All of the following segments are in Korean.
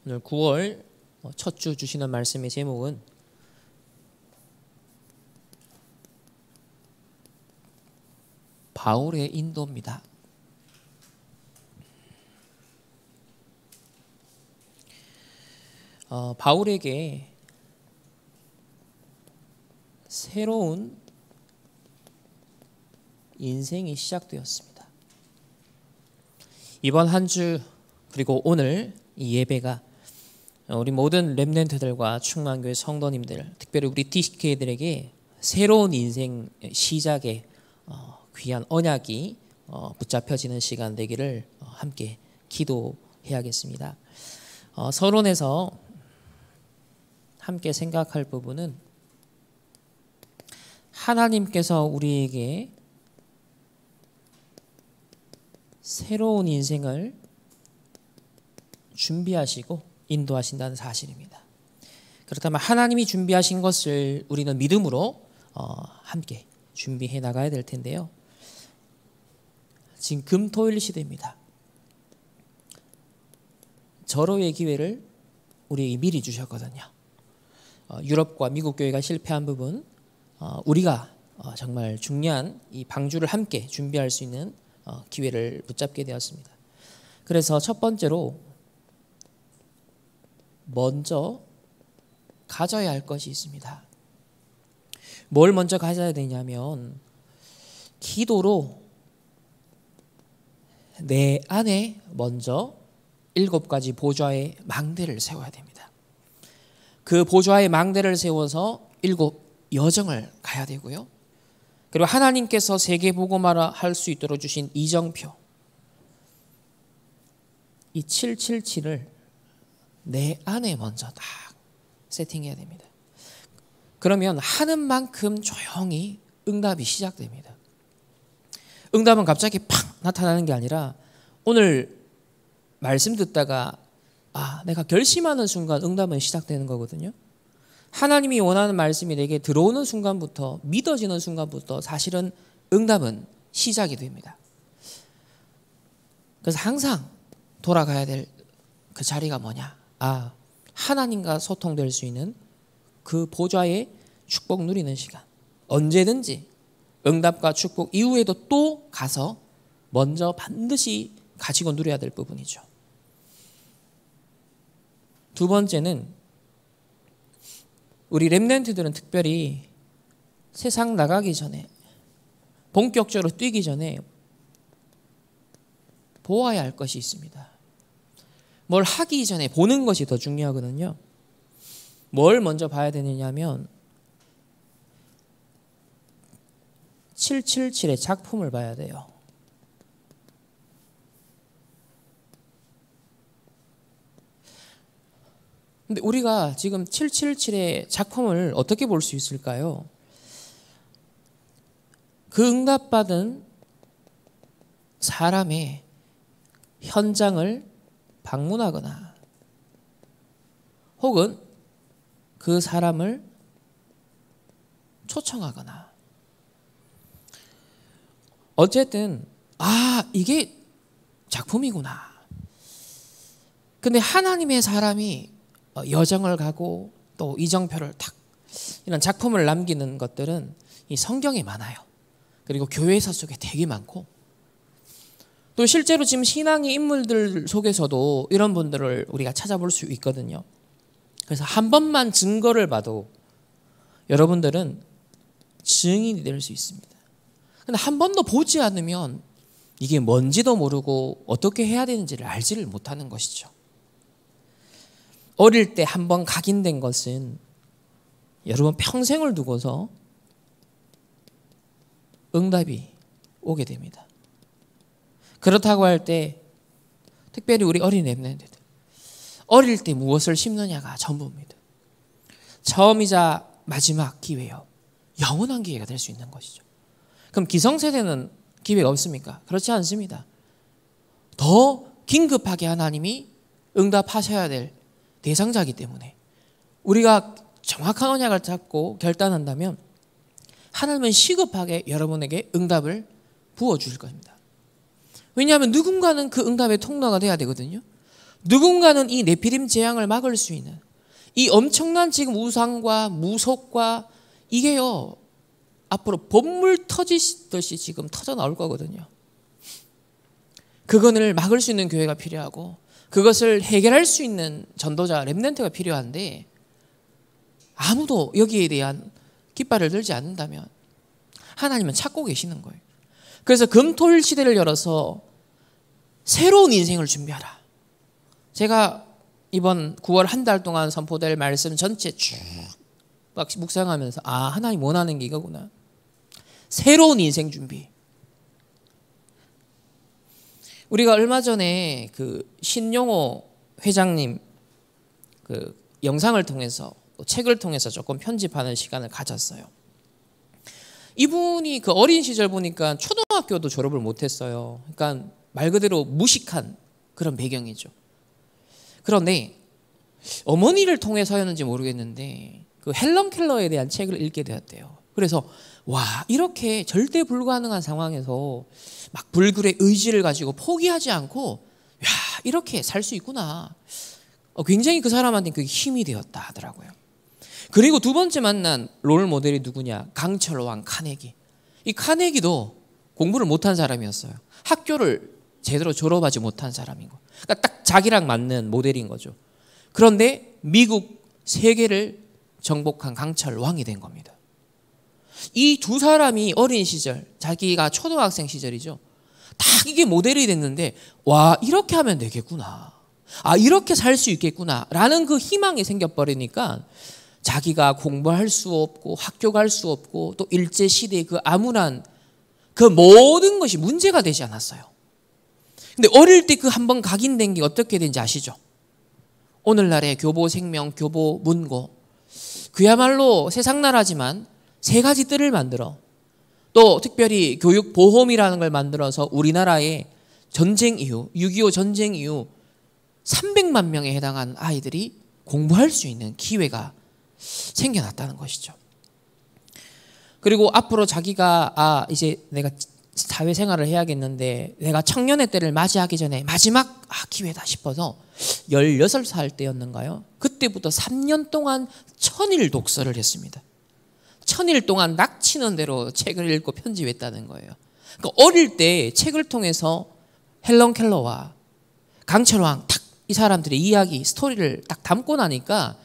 오늘 9월 첫 주 주시는 말씀의 제목은 바울의 인도입니다. 바울에게 새로운 인생이 시작되었습니다. 이번 한 주 그리고 오늘 이 예배가 우리 모든 렘넌트들과 충만교회 성도님들, 특별히 우리 DCK들에게 새로운 인생 시작의 귀한 언약이 붙잡혀지는 시간 되기를 함께 기도해야겠습니다. 서론에서 함께 생각할 부분은 하나님께서 우리에게 새로운 인생을 준비하시고 인도하신다는 사실입니다. 그렇다면 하나님이 준비하신 것을 우리는 믿음으로 함께 준비해 나가야 될 텐데요. 지금 금토일 시대입니다. 절호의 기회를 우리에게 미리 주셨거든요. 유럽과 미국 교회가 실패한 부분, 우리가 정말 중요한 이 방주를 함께 준비할 수 있는 기회를 붙잡게 되었습니다. 그래서 첫 번째로 먼저 가져야 할 것이 있습니다. 뭘 먼저 가져야 되냐면 기도로 내 안에 먼저 7가지 보좌의 망대를 세워야 됩니다. 그 보좌의 망대를 세워서 7 여정을 가야 되고요. 그리고 하나님께서 세계복음화를 할 수 있도록 주신 이정표, 이 777을 내 안에 먼저 딱 세팅해야 됩니다. 그러면 하는 만큼 조용히 응답이 시작됩니다. 응답은 갑자기 팍 나타나는 게 아니라 오늘 말씀 듣다가 내가 결심하는 순간 응답은 시작되는 거거든요. 하나님이 원하는 말씀이 내게 들어오는 순간부터, 믿어지는 순간부터 사실은 응답은 시작이 됩니다. 그래서 항상 돌아가야 될 그 자리가 뭐냐? 하나님과 소통될 수 있는 그 보좌의 축복 누리는 시간. 언제든지 응답과 축복 이후에도 또 가서 먼저 반드시 가지고 누려야 될 부분이죠. 두 번째는 우리 렘넌트들은 특별히 세상 나가기 전에, 본격적으로 뛰기 전에 보아야 할 것이 있습니다. 뭘 하기 전에 보는 것이 더 중요하거든요. 뭘 먼저 봐야 되느냐면 777의 작품을 봐야 돼요. 근데 우리가 지금 777의 작품을 어떻게 볼 수 있을까요? 그 응답받은 사람의 현장을 방문하거나 혹은 그 사람을 초청하거나, 어쨌든 이게 작품이구나. 근데 하나님의 사람이 여정을 가고 또 이정표를 탁 이런 작품을 남기는 것들은 이 성경에 많아요. 그리고 교회사 속에 되게 많고, 또 실제로 지금 신앙의 인물들 속에서도 이런 분들을 우리가 찾아볼 수 있거든요. 그래서 한 번만 증거를 봐도 여러분들은 증인이 될 수 있습니다. 근데 한 번도 보지 않으면 이게 뭔지도 모르고 어떻게 해야 되는지를 알지를 못하는 것이죠. 어릴 때 한 번 각인된 것은 여러분 평생을 두고서 응답이 오게 됩니다. 그렇다고 할 때 특별히 우리 어린 렘넌트들, 어릴 때 무엇을 심느냐가 전부입니다. 처음이자 마지막 기회요. 영원한 기회가 될 수 있는 것이죠. 그럼 기성세대는 기회가 없습니까? 그렇지 않습니다. 더 긴급하게 하나님이 응답하셔야 될 대상자이기 때문에 우리가 정확한 언약을 잡고 결단한다면 하나님은 시급하게 여러분에게 응답을 부어주실 겁니다. 왜냐하면 누군가는 그 응답의 통로가 돼야 되거든요. 누군가는 이 네피림 재앙을 막을 수 있는 이 엄청난 지금 우상과 무속과 이게요 앞으로 본물 터지듯이 지금 터져 나올 거거든요. 그거를 막을 수 있는 교회가 필요하고 그것을 해결할 수 있는 전도자 렘넌트가 필요한데 아무도 여기에 대한 깃발을 들지 않는다면 하나님은 찾고 계시는 거예요. 그래서 금토일 시대를 열어서 새로운 인생을 준비하라. 제가 이번 9월 한 달 동안 선포될 말씀 전체 쭉 막 묵상하면서 하나님 원하는 게 이거구나. 새로운 인생 준비. 우리가 얼마 전에 그 신용호 회장님 그 영상을 통해서 또 책을 통해서 조금 편집하는 시간을 가졌어요. 이분이 그 어린 시절 보니까 초등학교도 졸업을 못했어요. 그러니까 말 그대로 무식한 그런 배경이죠. 그런데 어머니를 통해서였는지 모르겠는데 그 헬런 켈러에 대한 책을 읽게 되었대요. 그래서 와 이렇게 절대 불가능한 상황에서 막 불굴의 의지를 가지고 포기하지 않고 야 이렇게 살 수 있구나. 굉장히 그 사람한테 그게 힘이 되었다 하더라고요. 그리고 두 번째 만난 롤 모델이 누구냐? 강철 왕 카네기. 이 카네기도 공부를 못한 사람이었어요. 학교를 제대로 졸업하지 못한 사람이고, 그러니까 딱 자기랑 맞는 모델인 거죠. 그런데 미국 세계를 정복한 강철 왕이 된 겁니다. 이 두 사람이 어린 시절, 자기가 초등학생 시절이죠. 딱 이게 모델이 됐는데 와 이렇게 하면 되겠구나. 이렇게 살 수 있겠구나 라는 그 희망이 생겨버리니까 자기가 공부할 수 없고 학교 갈 수 없고 또 일제시대의 그 암울한 그 모든 것이 문제가 되지 않았어요. 근데 어릴 때 그 한번 각인된 게 어떻게 된지 아시죠? 오늘날의 교보 생명, 교보 문고 그야말로 세상 나라지만 세 가지 뜰을 만들어 또 특별히 교육 보험이라는 걸 만들어서 우리나라의 전쟁 이후 6.25 전쟁 이후 300만 명에 해당하는 아이들이 공부할 수 있는 기회가 생겨났다는 것이죠. 그리고 앞으로 자기가 이제 내가 사회생활을 해야겠는데 내가 청년의 때를 맞이하기 전에 마지막 기회다 싶어서 16살 때였는가요? 그때부터 3년 동안 1000일 독서를 했습니다. 1000일 동안 낙치는 대로 책을 읽고 편집했다는 거예요. 그러니까 어릴 때 책을 통해서 헬런 켈러와 강철왕 탁 이 사람들의 이야기, 스토리를 딱 담고 나니까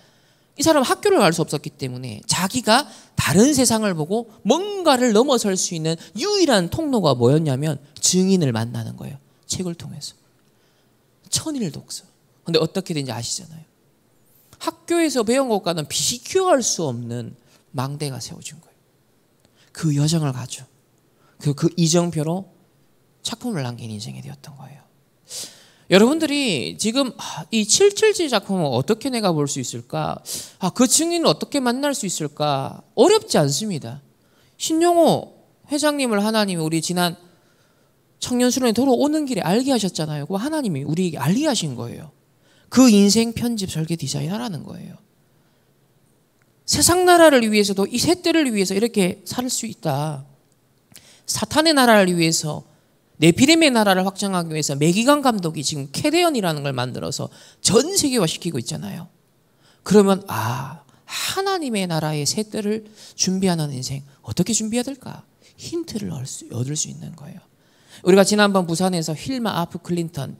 이 사람은 학교를 갈 수 없었기 때문에 자기가 다른 세상을 보고 뭔가를 넘어설 수 있는 유일한 통로가 뭐였냐면 증인을 만나는 거예요. 책을 통해서. 1000일 독서. 근데 어떻게 된지 아시잖아요. 학교에서 배운 것과는 비교할 수 없는 망대가 세워진 거예요. 그 여정을 가죠. 그 이정표로 작품을 남긴 인생이 되었던 거예요. 여러분들이 지금 이 777 작품을 어떻게 내가 볼 수 있을까? 그 증인을 어떻게 만날 수 있을까? 어렵지 않습니다. 신용호 회장님을 하나님이 우리 지난 청년수련회 돌아오는 길에 알게 하셨잖아요. 그 하나님이 우리에게 알게 하신 거예요. 그 인생 편집 설계 디자인하라는 거예요. 세상 나라를 위해서도 이 셋들을 위해서 이렇게 살 수 있다. 사탄의 나라를 위해서 네피림의 나라를 확장하기 위해서 매기관 감독이 지금 캐대언이라는 걸 만들어서 전 세계화시키고 있잖아요. 그러면 하나님의 나라의 셋들을 준비하는 인생 어떻게 준비해야 될까? 힌트를 얻을 수 있는 거예요. 우리가 지난번 부산에서 힐마 아프 클린턴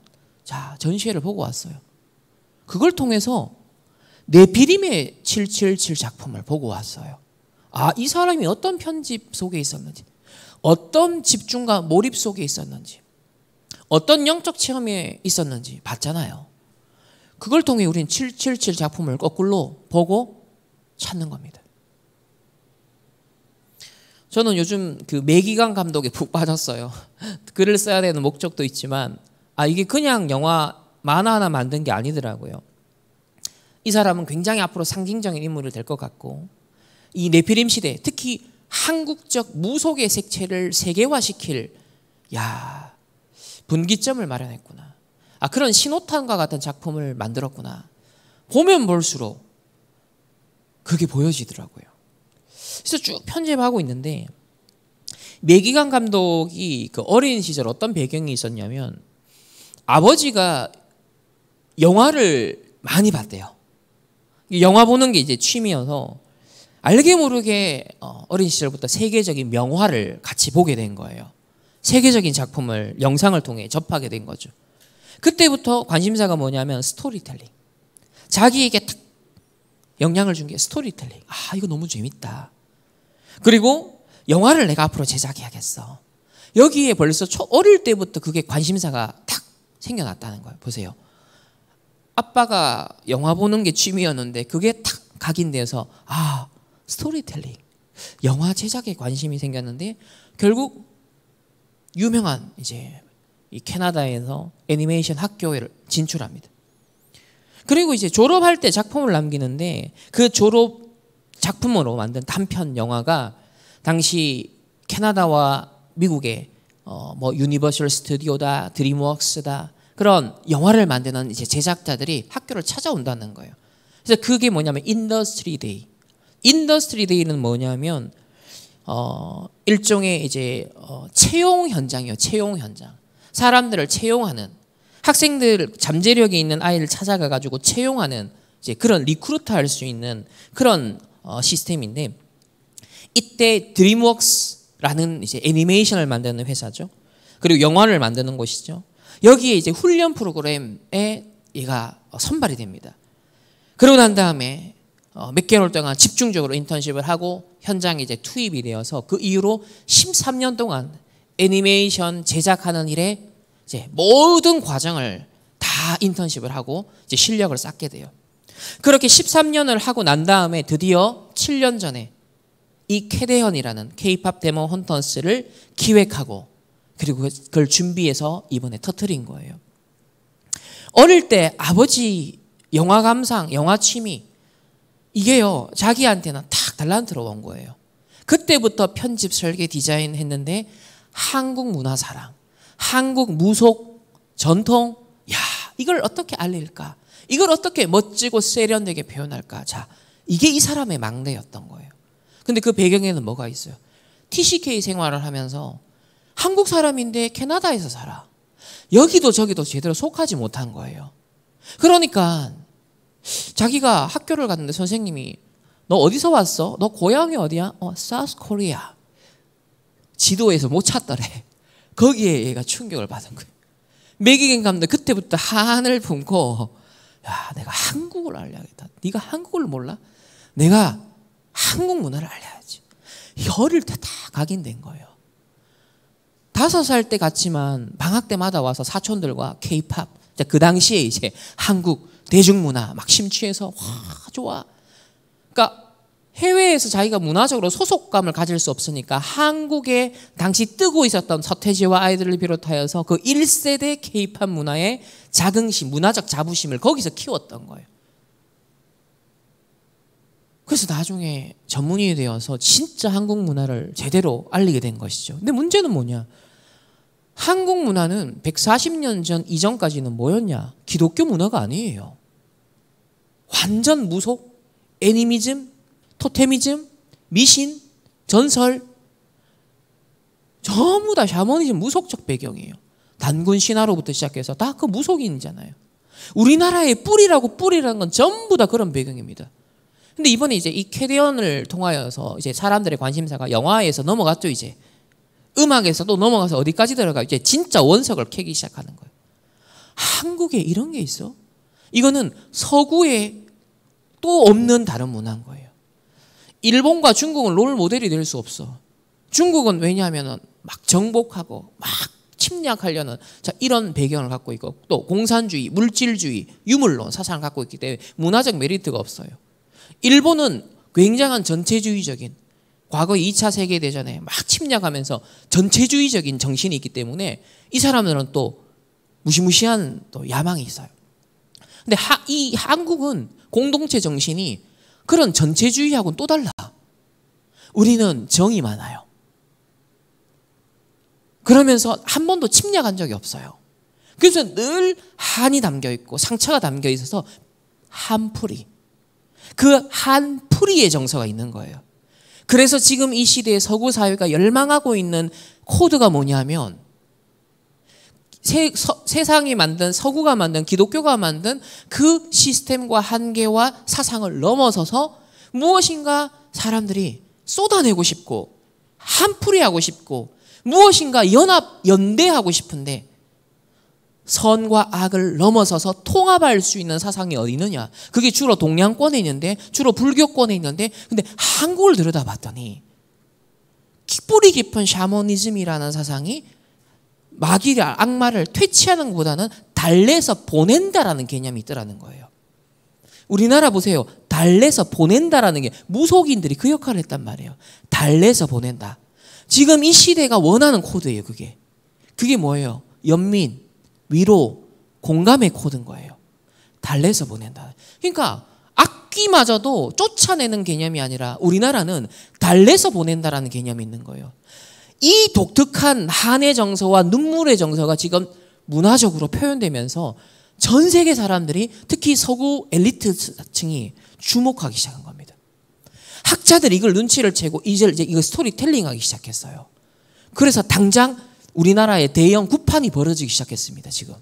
전시회를 보고 왔어요. 그걸 통해서 네피림의 777 작품을 보고 왔어요. 이 사람이 어떤 편집 속에 있었는지, 어떤 집중과 몰입 속에 있었는지, 어떤 영적 체험에 있었는지 봤잖아요. 그걸 통해 우리는 777 작품을 거꾸로 보고 찾는 겁니다. 저는 요즘 그 매기관 감독에 푹 빠졌어요. 글을 써야 되는 목적도 있지만 이게 그냥 영화 만화 하나 만든 게 아니더라고요. 이 사람은 굉장히 앞으로 상징적인 인물이 될 것 같고 이 네피림 시대 특히 한국적 무속의 색채를 세계화시킬 분기점을 마련했구나. 그런 신호탄과 같은 작품을 만들었구나. 보면 볼수록 그게 보여지더라고요. 그래서 쭉 편집하고 있는데 매기관 감독이 그 어린 시절 어떤 배경이 있었냐면 아버지가 영화를 많이 봤대요. 영화 보는 게 이제 취미여서 알게 모르게 어린 시절부터 세계적인 명화를 같이 보게 된 거예요. 세계적인 작품을 영상을 통해 접하게 된 거죠. 그때부터 관심사가 뭐냐면 스토리텔링. 자기에게 딱 영향을 준 게 스토리텔링. 아, 이거 너무 재밌다. 그리고 영화를 내가 앞으로 제작해야겠어. 여기에 벌써 어릴 때부터 그게 관심사가 탁 생겨났다는 거예요. 보세요. 아빠가 영화 보는 게 취미였는데 그게 탁 각인돼서 스토리텔링, 영화 제작에 관심이 생겼는데 결국 유명한 이제 이 캐나다에서 애니메이션 학교에 진출합니다. 그리고 이제 졸업할 때 작품을 남기는데 그 졸업 작품으로 만든 단편 영화가 당시 캐나다와 미국의 뭐 유니버설 스튜디오다, 드림웍스다 그런 영화를 만드는 이제 제작자들이 학교를 찾아온다는 거예요. 그래서 그게 뭐냐면 인더스트리 데이. 인더스트리 데이는 뭐냐면 일종의 이제 채용 현장이에요. 채용 현장. 사람들을 채용하는 학생들 잠재력이 있는 아이를 찾아가 가지고 채용하는 이제 그런 리크루트 할 수 있는 그런 시스템인데 이때 드림웍스라는 이제 애니메이션을 만드는 회사죠. 그리고 영화를 만드는 곳이죠. 여기에 이제 훈련 프로그램에 얘가 선발이 됩니다. 그러고 난 다음에 몇 개월 동안 집중적으로 인턴십을 하고 현장에 이제 투입이 되어서 그 이후로 13년 동안 애니메이션 제작하는 일에 이제 모든 과정을 다 인턴십을 하고 이제 실력을 쌓게 돼요. 그렇게 13년을 하고 난 다음에 드디어 7년 전에 이 캐대현이라는 K-팝 데몬 헌터스를 기획하고 그리고 그걸 준비해서 이번에 터뜨린 거예요. 어릴 때 아버지 영화 감상, 영화 취미 이게요 자기한테는 탁 달란트로 온 거예요. 그때부터 편집, 설계, 디자인 했는데 한국 문화 사랑, 한국 무속 전통, 이걸 어떻게 알릴까? 이걸 어떻게 멋지고 세련되게 표현할까? 자, 이게 이 사람의 막내였던 거예요. 근데 그 배경에는 뭐가 있어요? TCK 생활을 하면서 한국 사람인데 캐나다에서 살아. 여기도 저기도 제대로 속하지 못한 거예요. 그러니까 자기가 학교를 갔는데 선생님이 너 어디서 왔어? 너 고향이 어디야? 사우스 코리아. 지도에서 못 찾더래. 거기에 얘가 충격을 받은 거예요. 매기경 감독 그때부터 한을 품고 내가 한국을 알려야겠다. 네가 한국을 몰라? 내가 한국 문화를 알려야지. 어릴 때 다 각인된 거예요. 5살 때 갔지만 방학 때마다 와서 사촌들과 K-팝 그 당시에 이제 한국 대중문화 막 심취해서 와 좋아. 그러니까 해외에서 자기가 문화적으로 소속감을 가질 수 없으니까 한국에 당시 뜨고 있었던 서태지와 아이들을 비롯하여서 그 1세대 K-팝 문화의 자긍심, 문화적 자부심을 거기서 키웠던 거예요. 그래서 나중에 전문인이 되어서 진짜 한국 문화를 제대로 알리게 된 것이죠. 근데 문제는 뭐냐? 한국 문화는 140년 전 이전까지는 뭐였냐? 기독교 문화가 아니에요. 완전 무속, 애니미즘, 토테미즘, 미신, 전설 전부 다 샤머니즘 무속적 배경이에요. 단군 신화로부터 시작해서 다 그 무속인이잖아요. 우리나라의 뿌리라는 건 전부 다 그런 배경입니다. 근데 이번에 이제 이 캐리언을 통하여서 이제 사람들의 관심사가 영화에서 넘어갔죠. 이제 음악에서도 넘어가서 어디까지 들어가 이제 진짜 원석을 캐기 시작하는 거예요. 한국에 이런 게 있어? 이거는 서구에 또 없는 다른 문화인 거예요. 일본과 중국은 롤 모델이 될 수 없어. 중국은 왜냐하면 막 정복하고 막 침략하려는 이런 배경을 갖고 있고 또 공산주의, 물질주의, 유물론 사상을 갖고 있기 때문에 문화적 메리트가 없어요. 일본은 굉장한 전체주의적인 과거 2차 세계대전에 막 침략하면서 전체주의적인 정신이 있기 때문에 이 사람들은 또 무시무시한 또 야망이 있어요. 근데 이 한국은 공동체 정신이 그런 전체주의하고는 또 달라. 우리는 정이 많아요. 그러면서 한 번도 침략한 적이 없어요. 그래서 늘 한이 담겨 있고 상처가 담겨 있어서 한풀이. 그 한풀이의 정서가 있는 거예요. 그래서 지금 이 시대에 서구 사회가 열망하고 있는 코드가 뭐냐면 세상이 만든, 서구가 만든, 기독교가 만든 그 시스템과 한계와 사상을 넘어서서 무엇인가 사람들이 쏟아내고 싶고 한풀이하고 싶고 무엇인가 연대하고 싶은데 선과 악을 넘어서서 통합할 수 있는 사상이 어디 있느냐? 그게 주로 동양권에 있는데, 주로 불교권에 있는데, 근데 한국을 들여다봤더니 뿌리 깊은 샤머니즘이라는 사상이 마귀를, 악마를 퇴치하는 것보다는 달래서 보낸다라는 개념이 있더라는 거예요. 우리나라 보세요. 달래서 보낸다라는 게 무속인들이 그 역할을 했단 말이에요. 달래서 보낸다. 지금 이 시대가 원하는 코드예요. 그게 뭐예요? 연민, 위로, 공감의 코드인 거예요. 달래서 보낸다. 그러니까 악귀마저도 쫓아내는 개념이 아니라 우리나라는 달래서 보낸다라는 개념이 있는 거예요. 이 독특한 한의 정서와 눈물의 정서가 지금 문화적으로 표현되면서 전 세계 사람들이, 특히 서구 엘리트층이 주목하기 시작한 겁니다. 학자들이 이걸 눈치를 채고 이제 이거 스토리텔링하기 시작했어요. 그래서 당장 우리나라에 대형 구판이 벌어지기 시작했습니다. 지금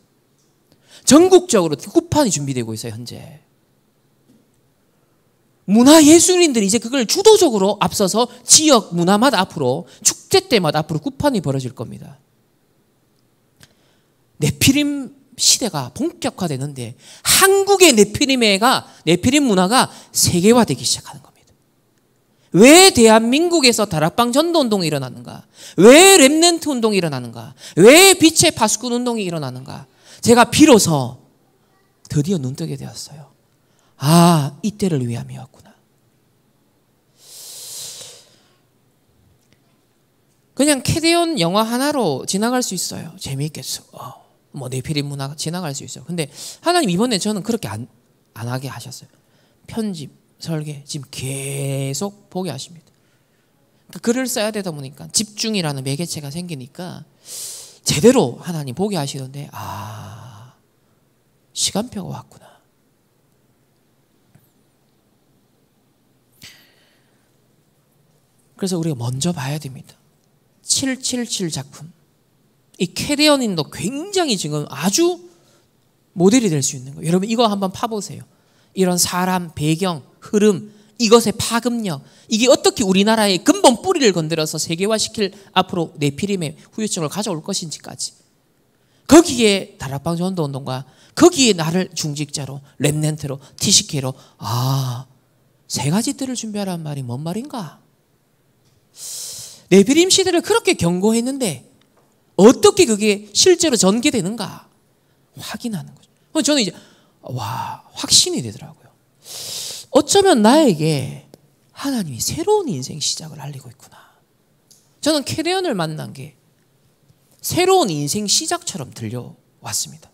전국적으로 구판이 준비되고 있어요. 현재 문화예술인들이 이제 그걸 주도적으로 앞서서 지역 문화마다 앞으로, 축제 때마다 앞으로 구판이 벌어질 겁니다. 네피림 시대가 본격화되는데 한국의 네피림 문화가 세계화되기 시작하는 겁니다. 왜 대한민국에서 다락방 전도운동이 일어나는가? 왜 렘넌트 운동이 일어나는가? 왜 빛의 파수꾼 운동이 일어나는가? 제가 비로소 드디어 눈뜨게 되었어요. 아, 이때를 위함이었구나. 그냥 캐대온 영화 하나로 지나갈 수 있어요. 재미있겠어. 네피림 문화 지나갈 수 있어요. 근데 하나님 이번에 저는 그렇게 안 하게 하셨어요. 편집, 설계 지금 계속 보게 하십니다. 글을 써야 되다 보니까 집중이라는 매개체가 생기니까 제대로 하나님 보게 하시던데, 아, 시간표가 왔구나. 그래서 우리가 먼저 봐야 됩니다. 777 작품. 이 캐리언인도 굉장히 지금 아주 모델이 될 수 있는 거예요. 여러분 이거 한번 파보세요. 이런 사람, 배경, 흐름, 이것의 파급력, 이게 어떻게 우리나라의 근본 뿌리를 건드려서 세계화시킬 앞으로 네피림의 후유증을 가져올 것인지까지. 거기에 다락방 전도운동과 거기에 나를 중직자로, 렘넌트로, TCK로, 세 가지 뜰을 준비하라는 말이 뭔 말인가? 네피림 시대를 그렇게 경고했는데 어떻게 그게 실제로 전개되는가 확인하는 거죠. 저는 이제 확신이 되더라고요. 어쩌면 나에게 하나님이 새로운 인생 시작을 알리고 있구나. 저는 캐리언을 만난 게 새로운 인생 시작처럼 들려왔습니다.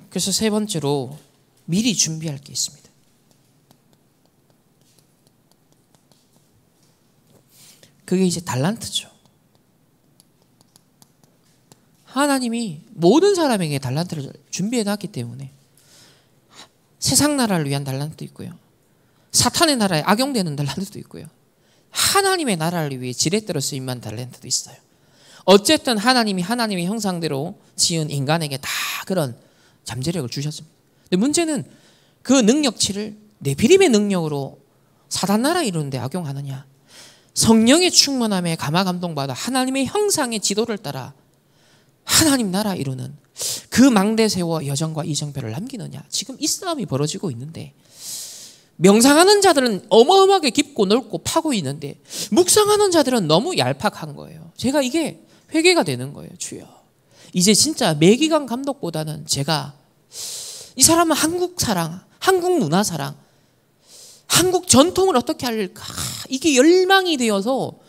그래서 세 번째로 미리 준비할 게 있습니다. 그게 이제 달란트죠. 하나님이 모든 사람에게 달란트를 준비해 놨기 때문에 세상 나라를 위한 달란트도 있고요. 사탄의 나라에 악용되는 달란트도 있고요. 하나님의 나라를 위해 지렛대로 쓰임만 달란트도 있어요. 어쨌든 하나님이 하나님의 형상대로 지은 인간에게 다 그런 잠재력을 주셨습니다. 근데 문제는 그 능력치를 네피림의 능력으로 사단 나라 이루는 데 악용하느냐, 성령의 충만함에 감화 감동받아 하나님의 형상의 지도를 따라 하나님 나라 이루는 그 망대 세워 여정과 이정표를 남기느냐, 지금 이 싸움이 벌어지고 있는데, 명상하는 자들은 어마어마하게 깊고 넓고 파고 있는데 묵상하는 자들은 너무 얄팍한 거예요. 제가 이게 회개가 되는 거예요. 주여, 이제 진짜 매기관 감독보다는 제가 이 사람은 한국 사랑, 한국 문화 사랑, 한국 전통을 어떻게 할까, 이게 열망이 되어서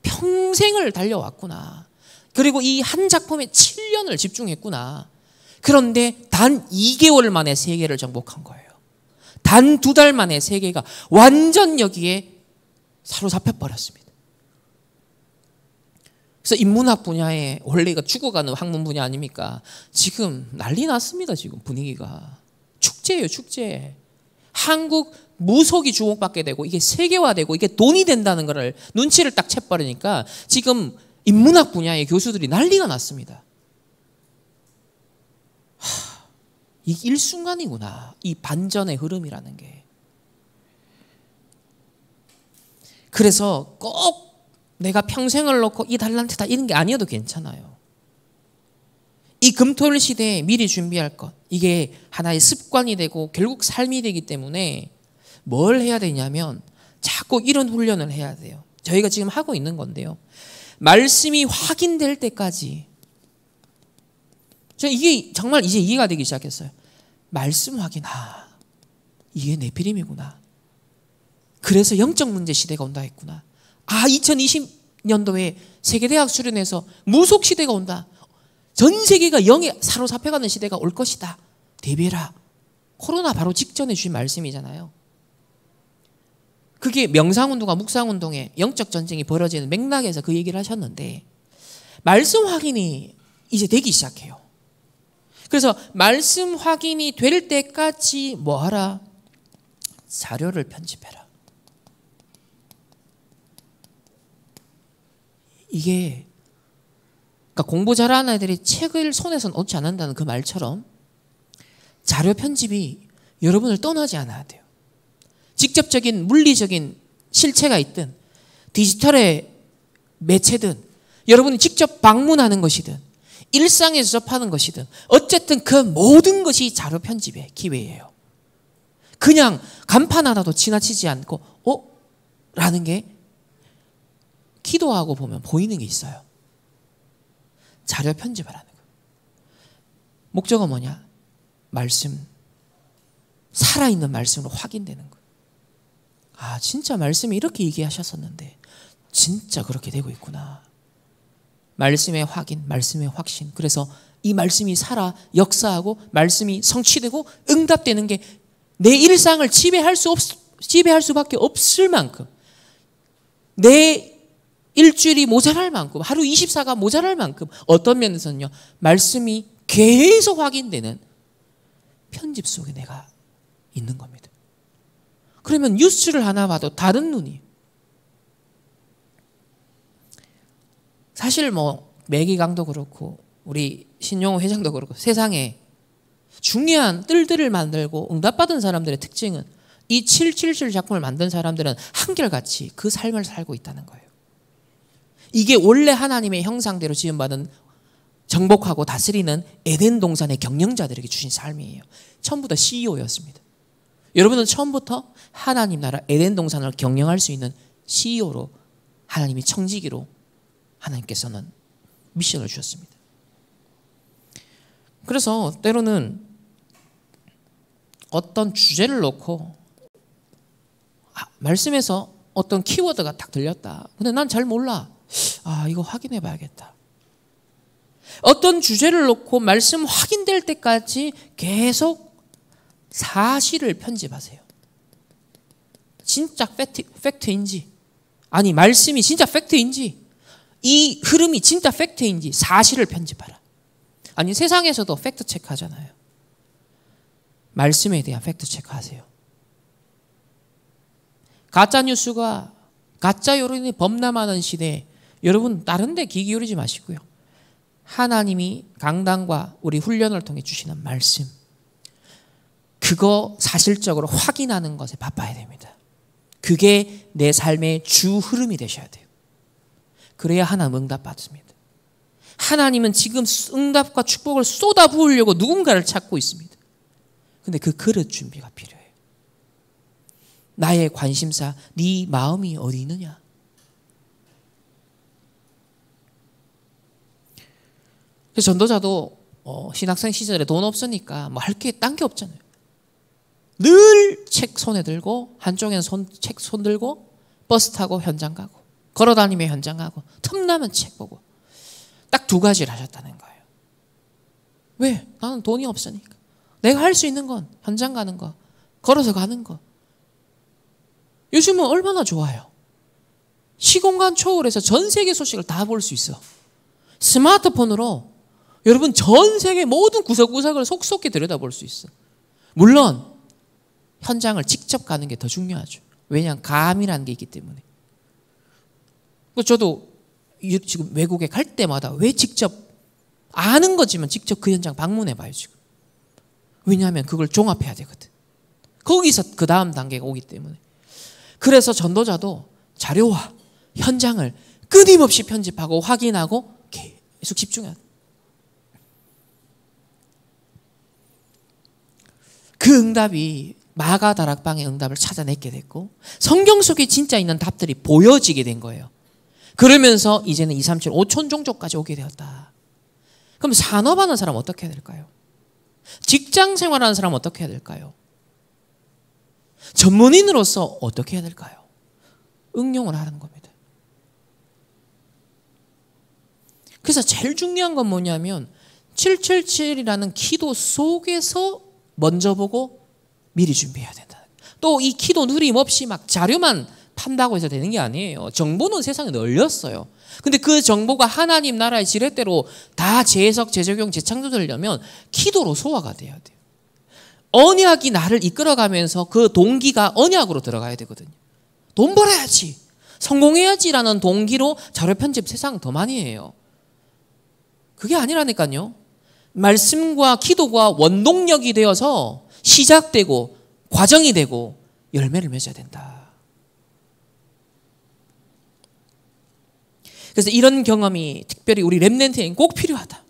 평생을 달려왔구나. 그리고 이 한 작품에 7년을 집중했구나. 그런데 단 2개월 만에 세계를 정복한 거예요. 단 2달 만에 세계가 완전 여기에 사로잡혀 버렸습니다. 그래서 인문학 분야에 원래 이거 죽어가는 학문 분야 아닙니까? 지금 난리 났습니다. 지금 분위기가 축제예요, 축제. 한국 무속이 주목받게 되고 이게 세계화되고 이게 돈이 된다는 것을 눈치를 딱 채버리니까 지금 인문학 분야의 교수들이 난리가 났습니다. 이 일순간이구나. 이 반전의 흐름이라는 게. 그래서 꼭 내가 평생을 놓고 이 달란트다 이런 게 아니어도 괜찮아요. 이 금토일 시대에 미리 준비할 것, 이게 하나의 습관이 되고 결국 삶이 되기 때문에 뭘 해야 되냐면 자꾸 이런 훈련을 해야 돼요. 저희가 지금 하고 있는 건데요. 말씀이 확인될 때까지, 저 이게 정말 이제 이해가 되기 시작했어요. 말씀 확인, 이게 네피림이구나. 그래서 영적 문제 시대가 온다 했구나. 2020년도에 세계대학 수련회에서 무속 시대가 온다. 전 세계가 영에 사로잡혀가는 시대가 올 것이다. 대비해라. 코로나 바로 직전에 주신 말씀이잖아요. 그게 명상운동과 묵상운동의 영적 전쟁이 벌어지는 맥락에서 그 얘기를 하셨는데 말씀 확인이 이제 되기 시작해요. 그래서 말씀 확인이 될 때까지 뭐 하라? 자료를 편집해라. 이게 그러니까 공부 잘하는 아이들이 책을 손에서 놓지 않는다는 그 말처럼 자료 편집이 여러분을 떠나지 않아야 돼요. 직접적인 물리적인 실체가 있든 디지털의 매체든 여러분이 직접 방문하는 것이든 일상에서 접하는 것이든 어쨌든 그 모든 것이 자료 편집의 기회예요. 그냥 간판 하나도 지나치지 않고 라는 게 기도하고 보면 보이는 게 있어요. 자료 편집하라는 거예요. 목적은 뭐냐? 말씀, 살아있는 말씀으로 확인되는 거예요. 진짜 말씀이 이렇게 얘기하셨었는데 진짜 그렇게 되고 있구나. 말씀의 확인, 말씀의 확신. 그래서 이 말씀이 살아 역사하고 말씀이 성취되고 응답되는 게 내 일상을 지배할 수밖에 없을 만큼, 내 일주일이 모자랄 만큼, 하루 24가 모자랄 만큼 어떤 면에서는요, 말씀이 계속 확인되는 편집 속에 내가 있는 겁니다. 그러면 뉴스를 하나 봐도 다른 눈이. 사실 매기강도 그렇고 우리 신용호 회장도 그렇고 세상에 중요한 뜰들을 만들고 응답받은 사람들의 특징은 이 777 작품을 만든 사람들은 한결같이 그 삶을 살고 있다는 거예요. 이게 원래 하나님의 형상대로 지음받은 정복하고 다스리는 에덴 동산의 경영자들에게 주신 삶이에요. 처음부터 CEO였습니다. 여러분은 처음부터 하나님 나라 에덴 동산을 경영할 수 있는 CEO로 하나님이 청지기로 하나님께서는 미션을 주셨습니다. 그래서 때로는 어떤 주제를 놓고 말씀에서 어떤 키워드가 딱 들렸다. 근데 난 잘 몰라. 이거 확인해 봐야겠다. 어떤 주제를 놓고 말씀 확인될 때까지 계속 사실을 편집하세요. 진짜 팩트인지, 아니 말씀이 진짜 팩트인지, 이 흐름이 진짜 팩트인지 사실을 편집하라. 아니 세상에서도 팩트 체크하잖아요. 말씀에 대한 팩트 체크하세요. 가짜뉴스가 가짜 여론이 범람하는 시대에 여러분 다른 데 귀 기울이지 마시고요. 하나님이 강단과 우리 훈련을 통해 주시는 말씀, 그거 사실적으로 확인하는 것에 바빠야 됩니다. 그게 내 삶의 주 흐름이 되셔야 돼요. 그래야 하나님 응답 받습니다. 하나님은 지금 응답과 축복을 쏟아부으려고 누군가를 찾고 있습니다. 근데 그 그릇 준비가 필요해요. 나의 관심사, 네 마음이 어디 있느냐? 그래서 전도자도 신학생 시절에 돈 없으니까 할 게 딴 게 없잖아요. 늘 책 손에 들고, 한쪽에는 책 손 들고 버스 타고 현장 가고 걸어다니며 현장 가고 틈나면 책 보고 딱 두 가지를 하셨다는 거예요. 왜? 나는 돈이 없으니까. 내가 할 수 있는 건 현장 가는 거, 걸어서 가는 거. 요즘은 얼마나 좋아요. 시공간 초월해서 전 세계 소식을 다 볼 수 있어. 스마트폰으로 여러분 전 세계 모든 구석구석을 속속히 들여다볼 수 있어. 물론 현장을 직접 가는 게 더 중요하죠. 왜냐하면 감이라는 게 있기 때문에. 저도 지금 외국에 갈 때마다 왜 직접 아는 거지만 직접 그 현장 방문해 봐요 지금. 왜냐하면 그걸 종합해야 되거든. 거기서 그 다음 단계가 오기 때문에. 그래서 전도자도 자료와 현장을 끊임없이 편집하고 확인하고 계속 집중해야 돼. 그 응답이 마가 다락방의 응답을 찾아냈게 됐고 성경 속에 진짜 있는 답들이 보여지게 된 거예요. 그러면서 이제는 2, 3, 7, 5천 종족까지 오게 되었다. 그럼 산업하는 사람 어떻게 해야 될까요? 직장 생활하는 사람 어떻게 해야 될까요? 전문인으로서 어떻게 해야 될까요? 응용을 하는 겁니다. 그래서 제일 중요한 건 뭐냐면 777이라는 기도 속에서 먼저 보고 미리 준비해야 된다. 또 이 기도 누림 없이 막 자료만 판다고 해서 되는 게 아니에요. 정보는 세상에 널렸어요. 근데 그 정보가 하나님 나라의 지렛대로 다 재해석, 재적용, 재창조되려면 기도로 소화가 돼야 돼요. 언약이 나를 이끌어가면서 그 동기가 언약으로 들어가야 되거든요. 돈 벌어야지, 성공해야지라는 동기로 자료 편집 세상 더 많이 해요. 그게 아니라니까요. 말씀과 기도가 원동력이 되어서 시작되고 과정이 되고 열매를 맺어야 된다. 그래서 이런 경험이 특별히 우리 렘넌트에겐 꼭 필요하다.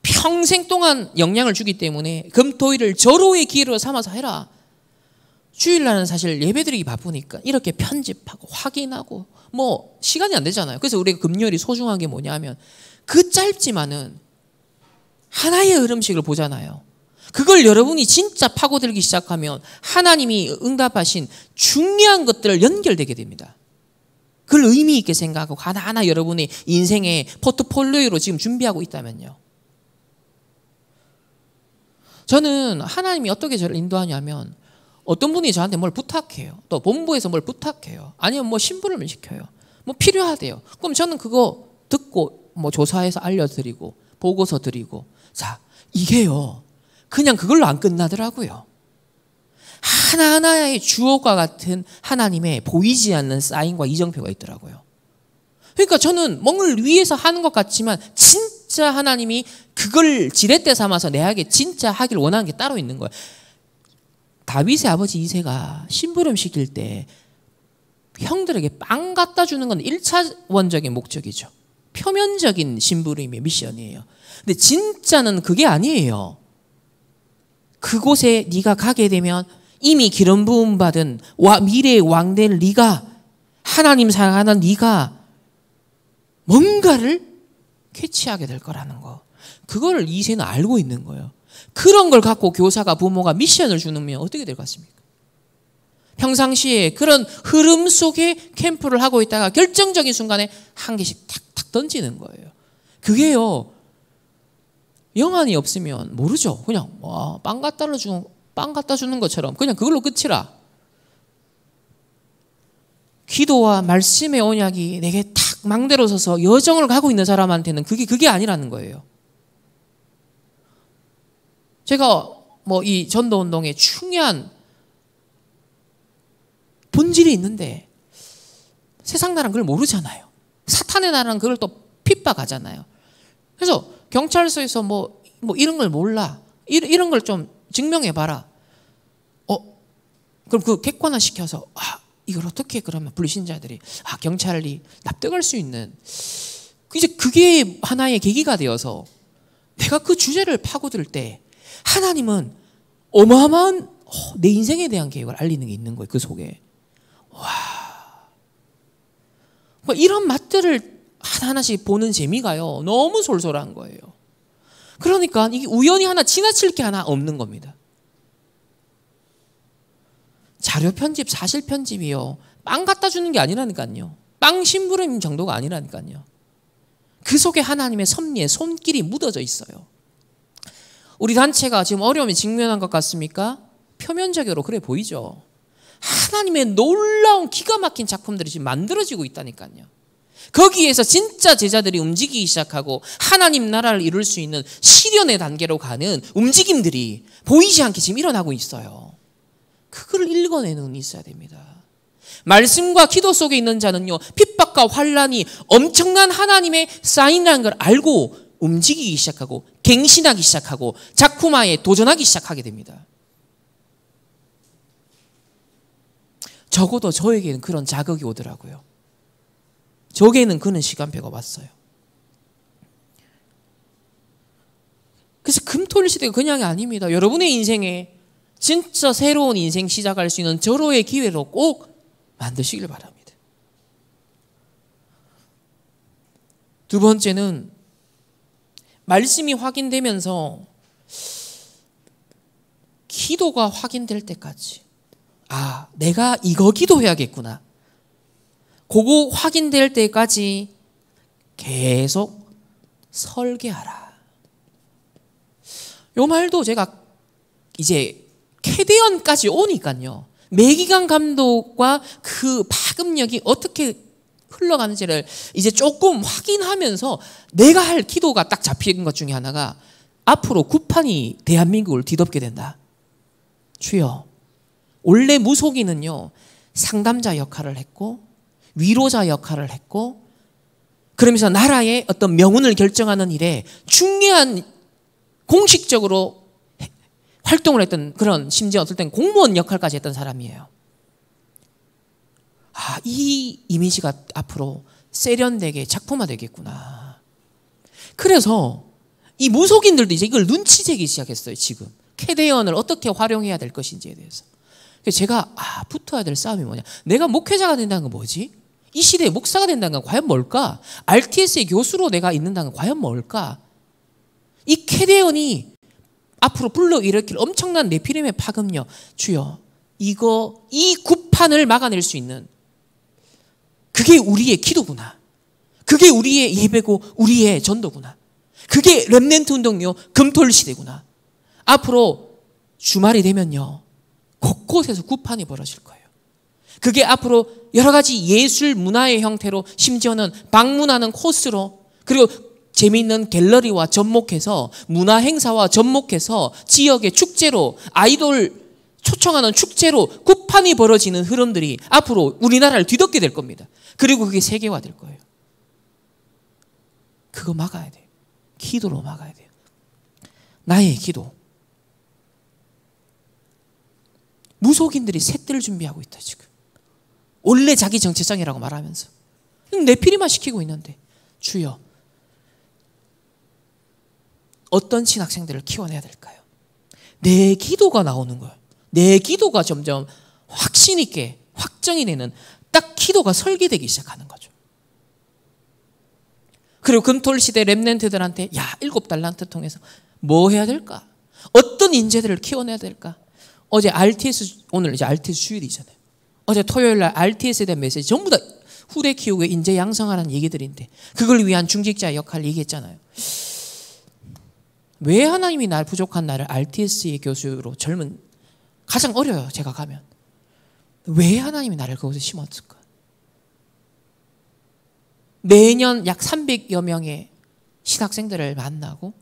평생 동안 영향을 주기 때문에 금토일을 절호의 기회로 삼아서 해라. 주일날은 사실 예배드리기 바쁘니까 이렇게 편집하고 확인하고 뭐 시간이 안 되잖아요. 그래서 우리가 금요일이 소중한 게 뭐냐면 그 짧지만은 하나의 흐름식을 보잖아요. 그걸 여러분이 진짜 파고들기 시작하면 하나님이 응답하신 중요한 것들을 연결되게 됩니다. 그걸 의미 있게 생각하고 하나하나 여러분의 인생의 포트폴리오로 지금 준비하고 있다면요. 저는 하나님이 어떻게 저를 인도하냐면 어떤 분이 저한테 뭘 부탁해요. 또 본부에서 뭘 부탁해요. 아니면 뭐 심부름을 시켜요. 뭐 필요하대요. 그럼 저는 그거 듣고 뭐 조사해서 알려드리고 보고서 드리고. 자, 이게요. 그냥 그걸로 안 끝나더라고요. 하나하나의 주옥과 같은 하나님의 보이지 않는 사인과 이정표가 있더라고요. 그러니까 저는 뭔가를 위해서 하는 것 같지만 진짜 하나님이 그걸 지렛대 삼아서 내에게 진짜 하길 원하는 게 따로 있는 거예요. 다윗의 아버지 이새가 심부름 시킬 때 형들에게 빵 갖다 주는 건 1차원적인 목적이죠. 표면적인 심부름의 미션이에요. 근데 진짜는 그게 아니에요. 그곳에 네가 가게 되면 이미 기름 부음 받은 미래의 왕된 네가, 하나님 사랑하는 네가 뭔가를 캐치하게 될 거라는 거. 그거를 이새는 알고 있는 거예요. 그런 걸 갖고 교사가, 부모가 미션을 주면 어떻게 될 것 같습니까? 평상시에 그런 흐름 속에 캠프를 하고 있다가 결정적인 순간에 한 개씩 탁탁 던지는 거예요. 그게요, 영안이 없으면 모르죠. 그냥 빵 갖다 주는 것처럼 그냥 그걸로 끝이라. 기도와 말씀의 언약이 내게 탁 망대로 서서 여정을 가고 있는 사람한테는 그게 아니라는 거예요. 제가 뭐 이 전도운동에 중요한 본질이 있는데 세상 나라는 그걸 모르잖아요. 사탄의 나라는 그걸 또 핍박하잖아요. 그래서 경찰서에서 뭐 이런 걸 몰라, 이런 걸 좀 증명해봐라. 그럼 그 객관화시켜서 이걸 어떻게 그러면 불신자들이 경찰이 납득할 수 있는, 이제 그게 하나의 계기가 되어서 내가 그 주제를 파고들 때 하나님은 어마어마한 내 인생에 대한 계획을 알리는 게 있는 거예요. 그 속에. 이런 맛들을 하나하나씩 보는 재미가요, 너무 솔솔한 거예요. 그러니까 이게 우연히 하나 지나칠 게 하나 없는 겁니다. 자료 편집, 사실 편집이요, 빵 갖다 주는 게 아니라니까요. 빵 심부름 정도가 아니라니까요. 그 속에 하나님의 섭리의 손길이 묻어져 있어요. 우리 단체가 지금 어려움에 직면한 것 같습니까? 표면적으로 그래 보이죠. 하나님의 놀라운 기가 막힌 작품들이 지금 만들어지고 있다니까요. 거기에서 진짜 제자들이 움직이기 시작하고 하나님 나라를 이룰 수 있는 실현의 단계로 가는 움직임들이 보이지 않게 지금 일어나고 있어요. 그걸 읽어내는 눈이 있어야 됩니다. 말씀과 기도 속에 있는 자는요, 핍박과 환난이 엄청난 하나님의 사인이라는 걸 알고 움직이기 시작하고 갱신하기 시작하고 작품화에 도전하기 시작하게 됩니다. 적어도 저에게는 그런 자극이 오더라고요. 저에게는 그런 시간표가 왔어요. 그래서 금토일시대가 그냥이 아닙니다. 여러분의 인생에 진짜 새로운 인생 시작할 수 있는 절호의 기회로 꼭 만드시길 바랍니다. 두 번째는 말씀이 확인되면서 기도가 확인될 때까지 내가 이거 기도해야겠구나. 그거 확인될 때까지 계속 설계하라. 요 말도 제가 이제 캐대언까지 오니까요. 매기강 감독과 그 파급력이 어떻게 흘러가는지를 이제 조금 확인하면서 내가 할 기도가 딱 잡힌 것 중에 하나가 앞으로 구판이 대한민국을 뒤덮게 된다. 주여, 원래 무속인은요, 상담자 역할을 했고 위로자 역할을 했고 그러면서 나라의 어떤 명운을 결정하는 일에 중요한 공식적으로 활동을 했던 그런, 심지어 어떨 땐 공무원 역할까지 했던 사람이에요. 이 이미지가 앞으로 세련되게 작품화되겠구나. 그래서 이 무속인들도 이제 이걸 눈치채기 시작했어요. 지금 캐대언을 어떻게 활용해야 될 것인지에 대해서. 그래서 제가 붙어야 될 싸움이 뭐냐, 내가 목회자가 된다는 건 뭐지? 이 시대에 목사가 된다는 건 과연 뭘까? RTS의 교수로 내가 있는다는 건 과연 뭘까? 이 캐대언이 앞으로 불러일으킬 엄청난 네피림의 파급력, 주여, 이 구판을 막아낼 수 있는, 그게 우리의 기도구나. 그게 우리의 예배고 우리의 전도구나. 그게 렘넌트 운동요, 금토일 시대구나. 앞으로 주말이 되면요, 곳곳에서 구판이 벌어질 거예요. 그게 앞으로 여러 가지 예술 문화의 형태로, 심지어는 방문하는 코스로, 그리고 재미있는 갤러리와 접목해서, 문화 행사와 접목해서 지역의 축제로, 아이돌 초청하는 축제로 구판이 벌어지는 흐름들이 앞으로 우리나라를 뒤덮게 될 겁니다. 그리고 그게 세계화될 거예요. 그거 막아야 돼요. 기도로 막아야 돼요. 나의 기도. 무속인들이 새뜰 준비하고 있다 지금. 원래 자기 정체성이라고 말하면서 내피리만 시키고 있는데, 주여, 어떤 신학생들을 키워내야 될까요? 내 기도가 나오는 거예요. 내 기도가 점점 확신 있게 확정이 되는, 딱 기도가 설계되기 시작하는 거죠. 그리고 금토일시대 렘넌트들한테 7달란트 통해서 뭐 해야 될까? 어떤 인재들을 키워내야 될까? 어제 RTS, 오늘 이제 RTS 주일이잖아요. 어제 토요일날 RTS에 대한 메시지 전부 다 후대 키우고 인재 양성하라는 얘기들인데, 그걸 위한 중직자 역할 얘기했잖아요. 왜 하나님이 날 부족한 나를 RTS의 교수로 가장 어려요. 제가 가면 왜 하나님이 나를 거기서 심었을까? 매년 약 300여 명의 신학생들을 만나고,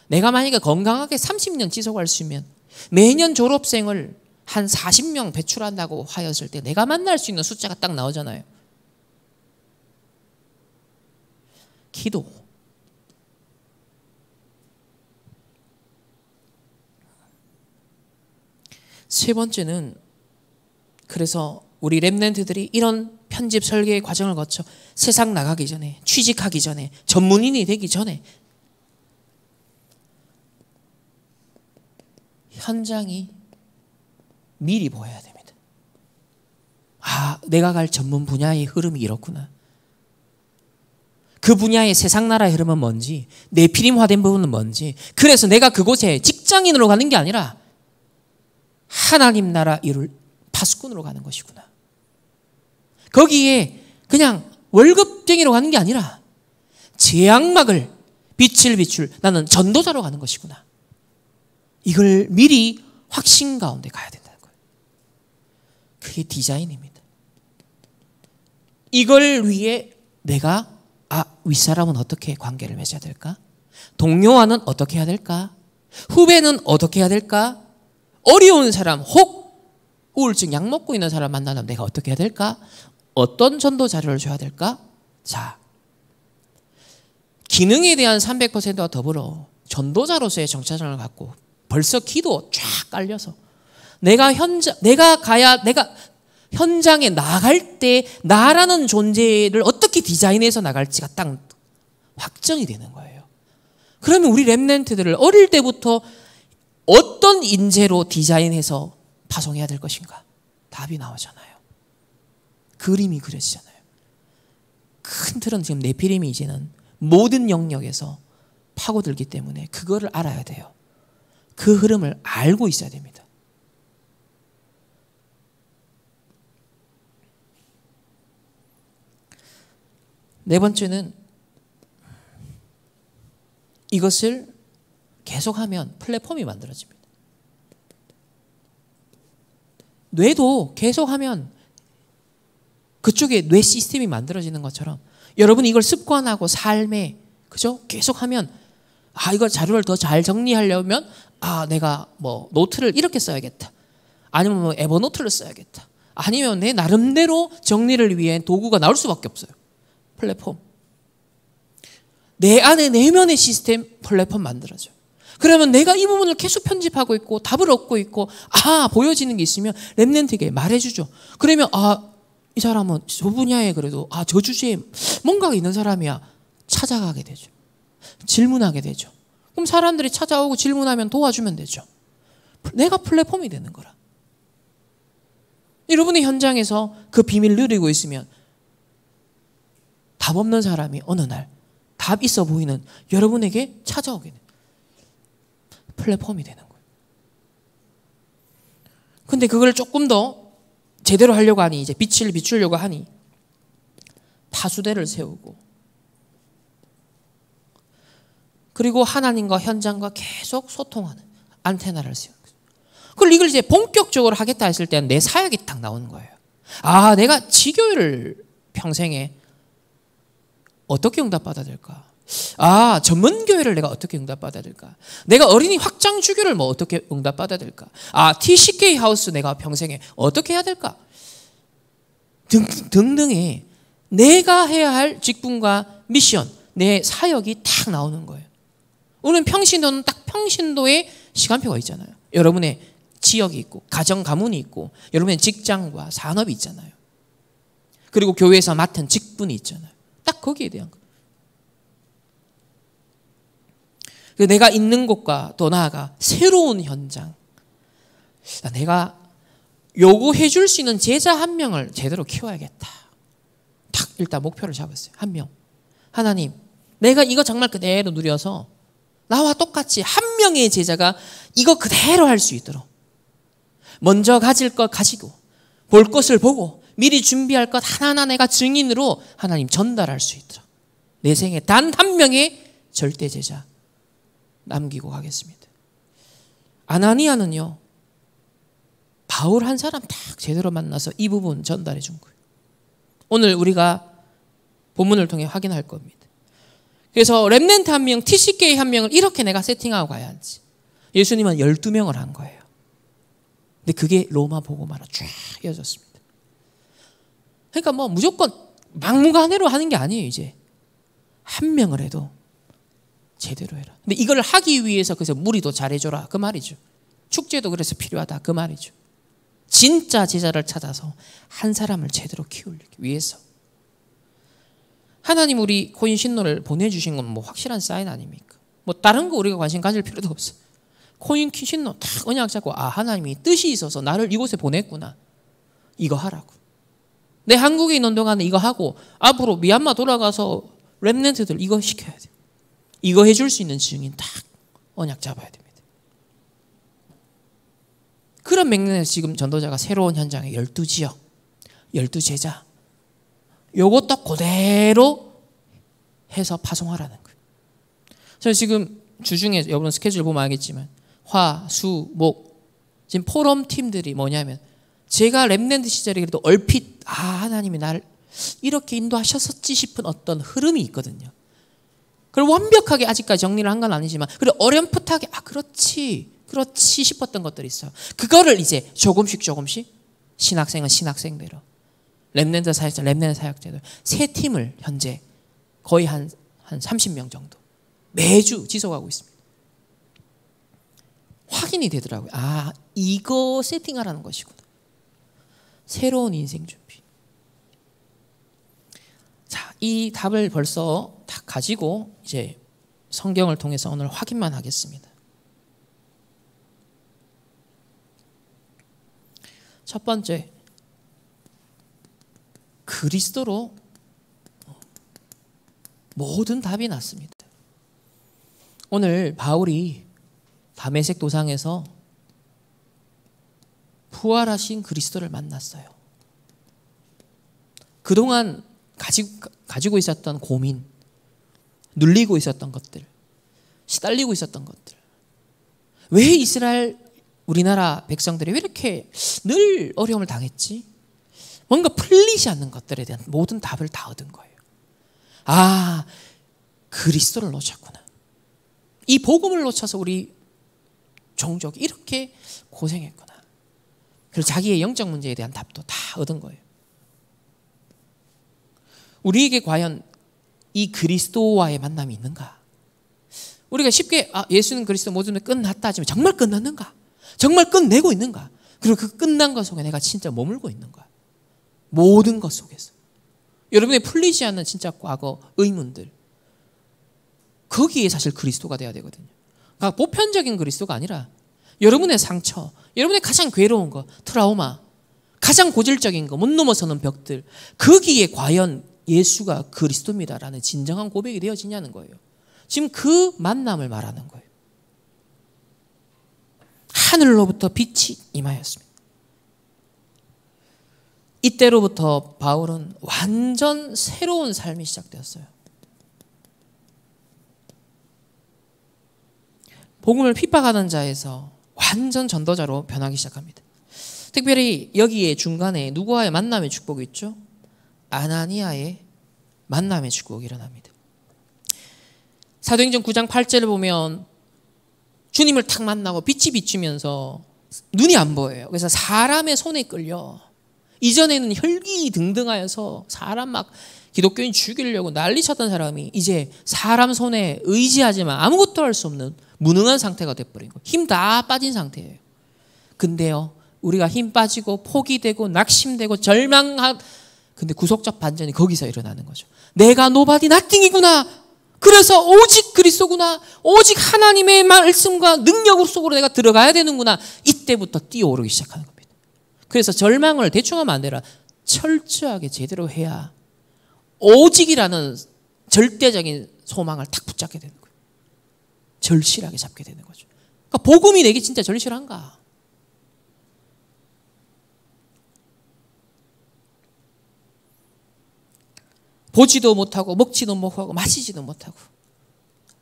내가 만약에 건강하게 30년 지속할 수 있으면 매년 졸업생을 한 40명 배출한다고 하였을 때 내가 만날 수 있는 숫자가 딱 나오잖아요. 기도. 세 번째는, 그래서 우리 렘넌트들이 이런 편집 설계의 과정을 거쳐 세상 나가기 전에, 취직하기 전에, 전문인이 되기 전에 현장이 미리 보여야 됩니다. 내가 갈 전문 분야의 흐름이 이렇구나. 그 분야의 세상 나라의 흐름은 뭔지, 네피림화된 부분은 뭔지. 그래서 내가 그곳에 직장인으로 가는 게 아니라 하나님 나라 일을 파수꾼으로 가는 것이구나. 거기에 그냥 월급쟁이로 가는 게 아니라 재앙막을 빛을 비출 나는 전도자로 가는 것이구나. 이걸 미리 확신 가운데 가야 된다는 거예요. 그게 디자인입니다. 이걸 위해 내가 윗사람은 어떻게 관계를 맺어야 될까? 동료와는 어떻게 해야 될까? 후배는 어떻게 해야 될까? 어려운 사람, 혹 우울증 약 먹고 있는 사람 만나면 내가 어떻게 해야 될까? 어떤 전도 자료를 줘야 될까? 자, 기능에 대한 300%와 더불어 전도자로서의 정체성을 갖고 벌써 기도 쫙 깔려서 내가 현장에 나갈 때 나라는 존재를 어떻게 디자인해서 나갈지가 딱 확정이 되는 거예요. 그러면 우리 렘넌트들을 어릴 때부터 어떤 인재로 디자인해서 파송해야 될 것인가? 답이 나오잖아요. 그림이 그려지잖아요. 큰 틀은 지금 네피림이 이제는 모든 영역에서 파고들기 때문에 그거를 알아야 돼요. 그 흐름을 알고 있어야 됩니다. 네 번째는 이것을 계속하면 플랫폼이 만들어집니다. 뇌도 계속하면 그쪽에 뇌 시스템이 만들어지는 것처럼 여러분이 이걸 습관하고 삶에 그죠? 계속하면 이걸 자료를 더 잘 정리하려면 내가 뭐 노트를 이렇게 써야겠다. 아니면 뭐 에버노트를 써야겠다. 아니면 내 나름대로 정리를 위해 도구가 나올 수밖에 없어요. 플랫폼. 내 안에 내면의 시스템 플랫폼 만들어져요. 그러면 내가 이 부분을 계속 편집하고 있고 답을 얻고 있고 보여지는 게 있으면 렘넌트에게 말해주죠. 그러면 이 사람은 저 분야에 그래도 저 주제에 뭔가가 있는 사람이야. 찾아가게 되죠. 질문하게 되죠. 그럼 사람들이 찾아오고 질문하면 도와주면 되죠. 내가 플랫폼이 되는 거라. 여러분의 현장에서 그 비밀을 누리고 있으면 답 없는 사람이 어느 날 답 있어 보이는 여러분에게 찾아오게 돼요. 플랫폼이 되는 거예요. 근데 그걸 조금 더 제대로 하려고 하니 이제 빛을 비추려고 하니 파수대를 세우고 그리고 하나님과 현장과 계속 소통하는 안테나를 세우는 거예요. 그걸 이걸 이제 본격적으로 하겠다 했을 때는 내 사역이 딱 나오는 거예요. 내가 지교회를 평생에 어떻게 응답받아야 될까? 전문교회를 내가 어떻게 응답받아야 될까? 내가 어린이 확장 주교를 뭐 어떻게 응답받아야 될까? TCK 하우스 내가 평생에 어떻게 해야 될까? 등등의 내가 해야 할 직분과 미션, 내 사역이 딱 나오는 거예요. 우리는 평신도는 딱 평신도의 시간표가 있잖아요. 여러분의 지역이 있고 가정 가문이 있고 여러분의 직장과 산업이 있잖아요. 그리고 교회에서 맡은 직분이 있잖아요. 딱 거기에 대한 거. 내가 있는 곳과 더 나아가 새로운 현장. 내가 요구해 줄 수 있는 제자 한 명을 제대로 키워야겠다. 딱 일단 목표를 잡았어요. 한 명. 하나님, 내가 이거 정말 그대로 누려서 나와 똑같이 한 명의 제자가 이거 그대로 할 수 있도록 먼저 가질 것 가지고 볼 것을 보고 미리 준비할 것 하나하나 내가 증인으로 하나님 전달할 수 있도록 내 생에 단 한 명의 절대 제자 남기고 가겠습니다. 아나니아는요, 바울 한 사람 딱 제대로 만나서 이 부분 전달해 준 거예요. 오늘 우리가 본문을 통해 확인할 겁니다. 그래서 렘넌트 한 명, TCK 한 명을 이렇게 내가 세팅하고 가야지. 예수님은 12명을 한 거예요. 근데 그게 로마 복음화로 쫙 이어졌습니다. 그러니까 뭐 무조건 막무가내로 하는 게 아니에요. 이제 한 명을 해도 제대로 해라. 근데 이걸 하기 위해서 그래서 무리도 잘해줘라 그 말이죠. 축제도 그래서 필요하다 그 말이죠. 진짜 제자를 찾아서 한 사람을 제대로 키우기 위해서 하나님 우리 코인 신노를 보내주신 건 뭐 확실한 사인 아닙니까? 뭐 다른 거 우리가 관심 가질 필요도 없어. 코인 신노 딱 언약 잡고 하나님이 뜻이 있어서 나를 이곳에 보냈구나. 이거 하라고. 내 한국에 있는 동안에 이거 하고 앞으로 미얀마 돌아가서 렘넌트들 이거 시켜야 돼. 이거 해줄 수 있는 증인 딱 언약 잡아야 됩니다. 그런 맥락에서 지금 전도자가 새로운 현장에 12지역, 12제자 요것도 그대로 해서 파송하라는 거예요. 저는 지금 주중에 여러분 스케줄 보면 알겠지만 화, 수, 목 지금 포럼 팀들이 뭐냐면 제가 렘넌트 시절에 그래도 얼핏 하나님이 나를 이렇게 인도하셨었지 싶은 어떤 흐름이 있거든요. 그걸 완벽하게 아직까지 정리를 한 건 아니지만 그리고 어렴풋하게 그렇지 싶었던 것들이 있어요. 그거를 이제 조금씩 신학생은 신학생대로, 렘넌트 사역자 렘넌트 사역자들 세 팀을 현재 거의 한 30명 정도 매주 지속하고 있습니다. 확인이 되더라고요. 아, 이거 세팅하라는 것이구나. 새로운 인생 준비. 자, 이 답을 벌써 다 가지고 이제 성경을 통해서 오늘 확인만 하겠습니다. 첫 번째, 그리스도로 모든 답이 났습니다. 오늘 바울이 다메섹 도상에서 부활하신 그리스도를 만났어요. 그동안 가지고 있었던 고민, 눌리고 있었던 것들, 시달리고 있었던 것들, 왜 이스라엘 우리나라 백성들이 왜 이렇게 늘 어려움을 당했지? 뭔가 풀리지 않는 것들에 대한 모든 답을 다 얻은 거예요. 아, 그리스도를 놓쳤구나. 이 복음을 놓쳐서 우리 종족이 이렇게 고생했구나. 그리고 자기의 영적 문제에 대한 답도 다 얻은 거예요. 우리에게 과연 이 그리스도와의 만남이 있는가? 우리가 쉽게 예수는 그리스도 모든 게 끝났다 하지만 정말 끝났는가? 정말 끝내고 있는가? 그리고 그 끝난 것 속에 내가 진짜 머물고 있는가? 모든 것 속에서 여러분의 풀리지 않는 진짜 과거 의문들, 거기에 사실 그리스도가 돼야 되거든요. 그러니까 보편적인 그리스도가 아니라 여러분의 상처, 여러분의 가장 괴로운 거, 트라우마, 가장 고질적인 거, 못 넘어서는 벽들, 거기에 과연 예수가 그리스도입니다라는 진정한 고백이 되어지냐는 거예요. 지금 그 만남을 말하는 거예요. 하늘로부터 빛이 임하였습니다. 이때로부터 바울은 완전 새로운 삶이 시작되었어요. 복음을 핍박하는 자에서 완전 전도자로 변하기 시작합니다. 특별히 여기에 중간에 누구와의 만남의 축복이 있죠? 아나니아의 만남의 축복이 일어납니다. 사도행전 9장 8절을 보면 주님을 탁 만나고 빛이 비추면서 눈이 안 보여요. 그래서 사람의 손에 끌려, 이전에는 혈기 등등하여서 사람 막 기독교인 죽이려고 난리 쳤던 사람이 이제 사람 손에 의지하지만 아무것도 할 수 없는 무능한 상태가 돼버린 거예요. 힘 다 빠진 상태예요. 근데요, 우리가 힘 빠지고 포기되고 낙심되고 근데 구속적 반전이 거기서 일어나는 거죠. 내가 nobody nothing이구나. 그래서 오직 그리스도구나. 오직 하나님의 말씀과 능력 속으로 내가 들어가야 되는구나. 이때부터 뛰어오르기 시작하는 겁니다. 그래서 절망을 대충 하면 안 되라. 철저하게 제대로 해야 오직이라는 절대적인 소망을 탁 붙잡게 되는 거예요. 절실하게 잡게 되는 거죠. 그러니까 복음이 내게 진짜 절실한가? 보지도 못하고 먹지도 못하고 마시지도 못하고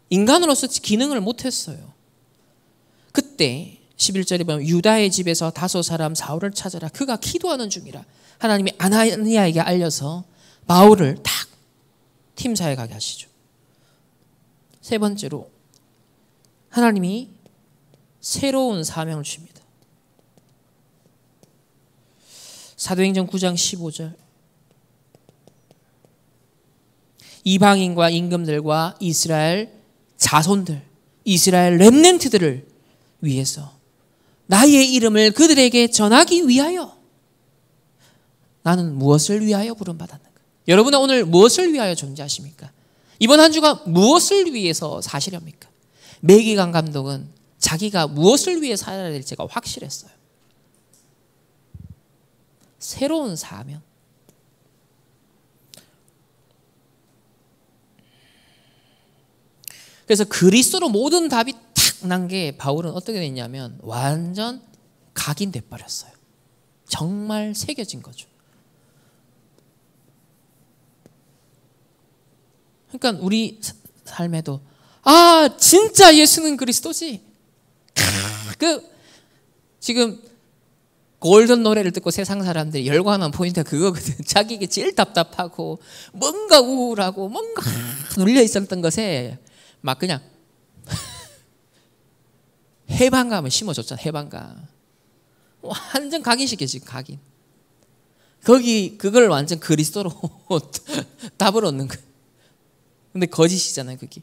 인간으로서 기능을 못했어요. 그때 11절에 보면 유다의 집에서 다소 사람 사울을 찾아라. 그가 기도하는 중이라. 하나님이 아나니아에게 알려서 바울을 딱 팀사에 가게 하시죠. 세 번째로 하나님이 새로운 사명을 주십니다. 사도행전 9장 15절 이방인과 임금들과 이스라엘 자손들, 이스라엘 렘넌트들을 위해서 나의 이름을 그들에게 전하기 위하여 나는 무엇을 위하여 부름받았는가? 여러분은 오늘 무엇을 위하여 존재하십니까? 이번 한 주가 무엇을 위해서 사시렵니까? 매기관 감독은 자기가 무엇을 위해 살아야 될지가 확실했어요. 새로운 사명. 그래서 그리스도로 모든 답이 탁 난 게 바울은 어떻게 됐냐면 완전 각인돼 버렸어요. 정말 새겨진 거죠. 그러니까 우리 삶에도 진짜 예수는 그리스도지. 지금 골든 노래를 듣고 세상 사람들이 열광하는 포인트가 그거거든. 자기에게 제일 답답하고 뭔가 우울하고 뭔가 눌려 있었던 것에 막 그냥 해방감을 심어줬잖아. 해방감. 완전 각인시켜 지금 각인. 그걸 완전 그리스도로 답을 얻는 거예요. 근데 거짓이잖아요, 그게.